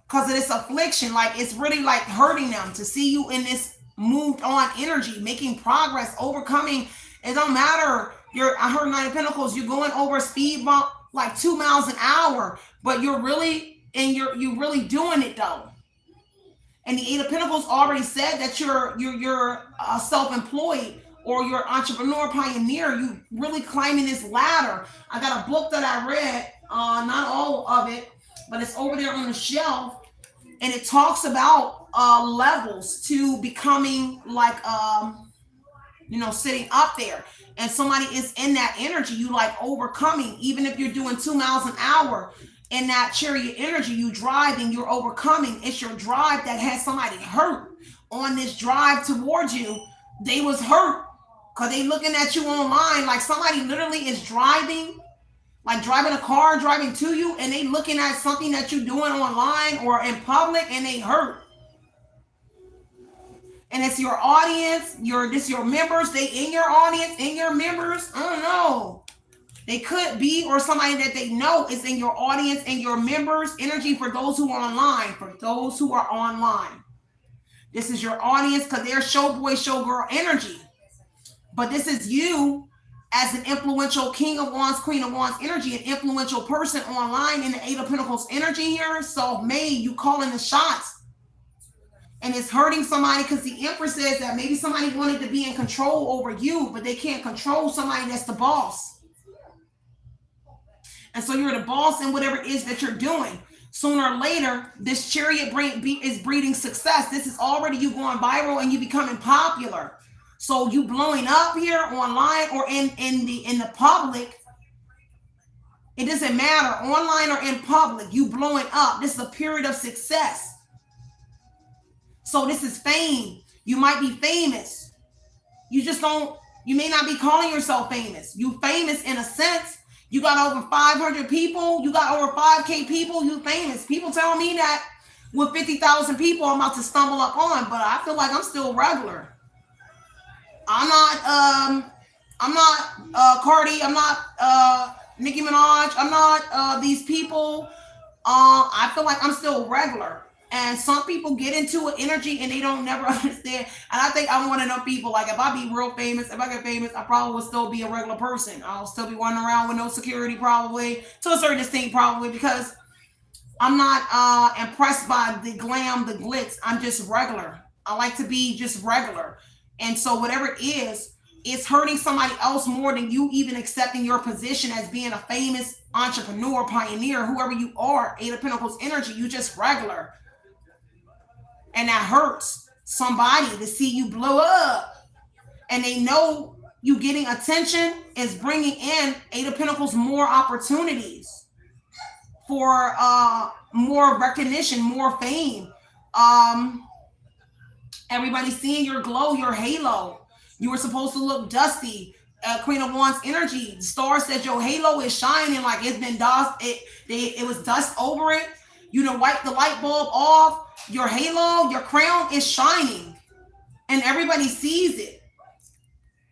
because of this affliction. Like it's really like hurting them to see you in this moved on energy, making progress, overcoming. It don't matter. I heard 9 of Pentacles, you're going over a speed bump like 2 miles an hour, but you're really really doing it though. And the 8 of Pentacles already said that you're self-employed or you're entrepreneur pioneer. You really climbing this ladder. I got a book that I read, not all of it, but it's over there on the shelf, and it talks about levels to becoming like sitting up there. And somebody is in that energy, you like overcoming, even if you're doing 2 miles an hour. In that Chariot energy, you driving, you're overcoming. It's your drive that has somebody hurt on this drive towards you. They was hurt because they looking at you online like somebody literally is driving, like driving a car, driving to you, and they looking at something that you're doing online or in public, and they hurt. And it's your audience, your members, they in your audience, in your members. I don't know. They could be, or somebody that they know is in your audience and your members energy for those who are online, This is your audience because they're showboy, showgirl energy. But this is you as an influential King of Wands, Queen of Wands energy, an influential person online in the 8 of Pentacles energy here. So you calling the shots. And it's hurting somebody because the Empress says that maybe somebody wanted to be in control over you, but they can't control somebody that's the boss. And so you're the boss in whatever it is that you're doing. Sooner or later, this Chariot is breeding success. This is already you going viral and you becoming popular. So you blowing up here online or in the public. It doesn't matter, online or in public, you blowing up. This is a period of success. So this is fame. You might be famous. You may not be calling yourself famous. You famous in a sense. You got over 500 people. You got over 5K people. You famous. People tell me that with 50,000 people, I'm about to stumble up on, but I feel like I'm still regular. I'm not Cardi. I'm not Nicki Minaj. I'm not these people. I feel like I'm still regular. And some people get into an energy and they don't never understand. And I think I'm one of them people. Like if I be real famous, if I get famous, I probably would still be a regular person. I'll still be running around with no security, probably to a certain extent, probably because I'm not impressed by the glam, the glitz. I'm just regular. I like to be just regular. And so whatever it is, it's hurting somebody else more than you even accepting your position as being a famous entrepreneur, pioneer, whoever you are. Eight of Pentacles energy, you just regular. And that hurts somebody to see you blow up. And they know you getting attention is bringing in Eight of Pentacles more opportunities for more recognition, more fame. Everybody seeing your glow, your halo. You were supposed to look dusty. Queen of Wands energy. The star said your halo is shining like it's been dust. It was dust over it. You done wipe the light bulb off. Your halo, your crown is shining. And everybody sees it.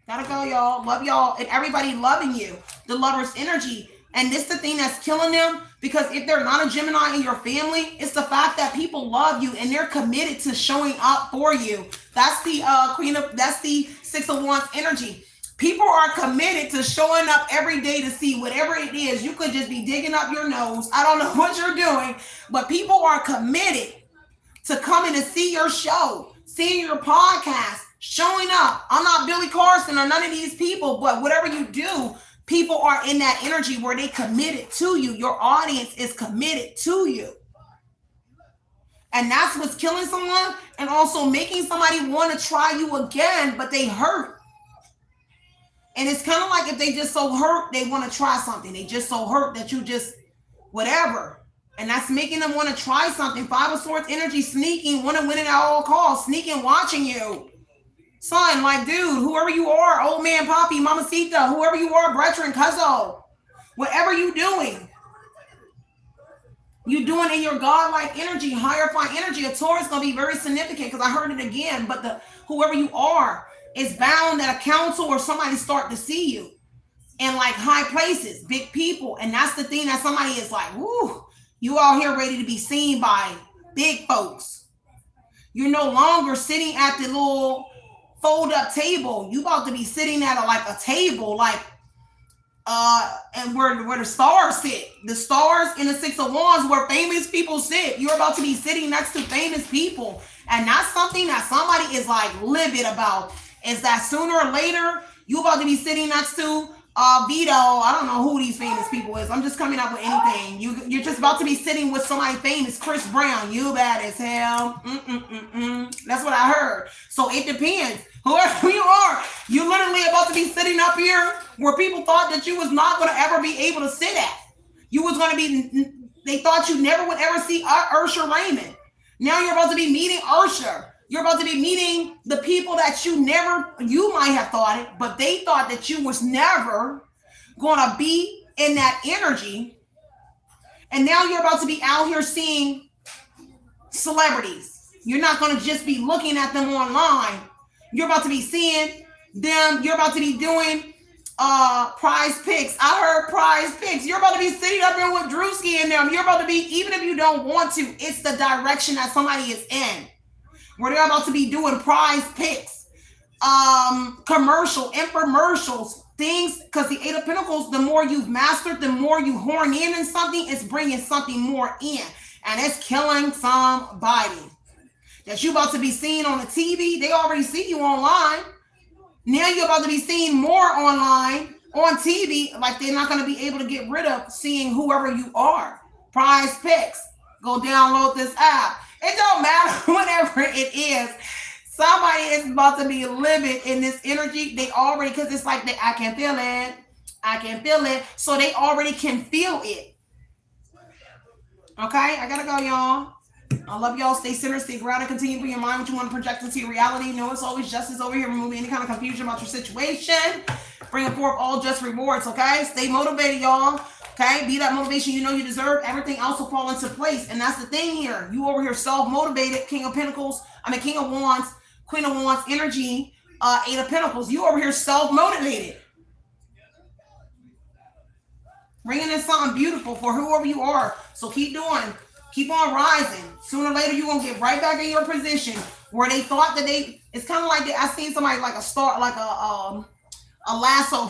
Gotta go, y'all. Love y'all. And everybody loving you. The Lover's energy. And this the thing that's killing them. Because if they're not a Gemini in your family, it's the fact that people love you and they're committed to showing up for you. That's the that's the Six of Wands energy. People are committed to showing up every day to see whatever it is. You could just be digging up your nose. I don't know what you're doing, but people are committed to coming to see your show, seeing your podcast, showing up. I'm not Billy Carson or none of these people, but whatever you do, people are in that energy where they committed to you. Your audience is committed to you. And that's what's killing someone and also making somebody want to try you again, but they hurt. And it's kind of like if they just so hurt, they want to try something. They just so hurt that you just, whatever. And that's making them want to try something. Five of Swords energy, sneaking, want to win it at all costs, sneaking, watching you. Son, like, dude, whoever you are, old man, Poppy, Mamacita, whoever you are, brethren, cuzzo, whatever you doing in your godlike energy, higher flying energy. A Taurus is going to be very significant because I heard it again. But whoever you are is bound that a council or somebody start to see you in like high places, big people. And that's the thing that somebody is like, woo, you all here ready to be seen by big folks. You're no longer sitting at the little fold up table. You about to be sitting at a table, like and where the stars sit. The stars in the Six of Wands where famous people sit. You're about to be sitting next to famous people. And that's something that somebody is like livid about. Is that sooner or later you about to be sitting next to Vito. I don't know who these famous people is. I'm just coming up with anything. You're just about to be sitting with somebody famous. Chris Brown. You bad as hell. That's what I heard. So it depends. Whoever you are, you literally about to be sitting up here where people thought that you was not going to ever be able to sit at. You was going to be, they thought you never would ever see Ursha Raymond. Now you're about to be meeting Ursha. You're about to be meeting the people that you might have thought it, but they thought that you was never going to be in that energy. And now you're about to be out here seeing celebrities. You're not going to just be looking at them online. You're about to be seeing them. You're about to be doing prize picks. I heard prize picks. You're about to be sitting up here with Drewski and them. You're about to be, even if you don't want to, it's the direction that somebody is in. Where they're about to be doing prize picks, infomercials, things, because the Eight of Pentacles, the more you've mastered, the more you horn in something, it's bringing something more in. And it's killing somebody. That you're about to be seen on the TV. They already see you online. Now you're about to be seen more online, on TV, like they're not going to be able to get rid of seeing whoever you are. Prize picks. Go download this app. It don't matter whatever it is. Somebody is about to be livid in this energy. They already, because it's like, I can feel it. I can feel it. So they already can feel it. Okay, I gotta go, y'all. I love y'all. Stay centered, stay grounded, continue to be in mind what you want to project into your reality. Know it's always justice over here, removing any kind of confusion about your situation. Bringing forth all just rewards, okay? Stay motivated, y'all. Okay, be that motivation you know you deserve. Everything else will fall into place. And that's the thing here. You over here self-motivated, King of Pentacles. King of Wands, Queen of Wands energy, Eight of Pentacles. You over here self-motivated. Bringing in something beautiful for whoever you are. So keep doing. Keep on rising. Sooner or later, you're going to get right back in your position where they thought that it's kind of like I seen somebody like a star, like a lasso,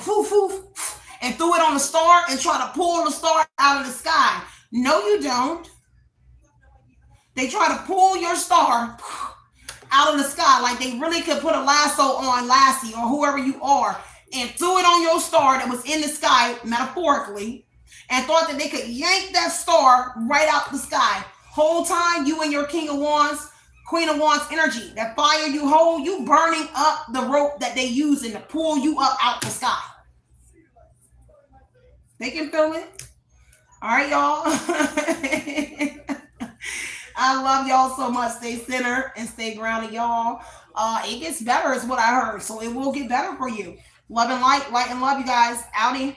and threw it on the star and try to pull the star out of the sky. No, you don't. They try to pull your star out of the sky like they really could put a lasso on Lassie or whoever you are and threw it on your star that was in the sky, metaphorically, and thought that they could yank that star right out the sky. Whole time, you and your King of Wands, Queen of Wands energy, that fire you hold, you burning up the rope that they using to pull you up out the sky. They can feel it. All right, y'all. I love y'all so much. Stay centered and stay grounded, y'all. It gets better is what I heard. So it will get better for you. Love and light and love, you guys. Outie.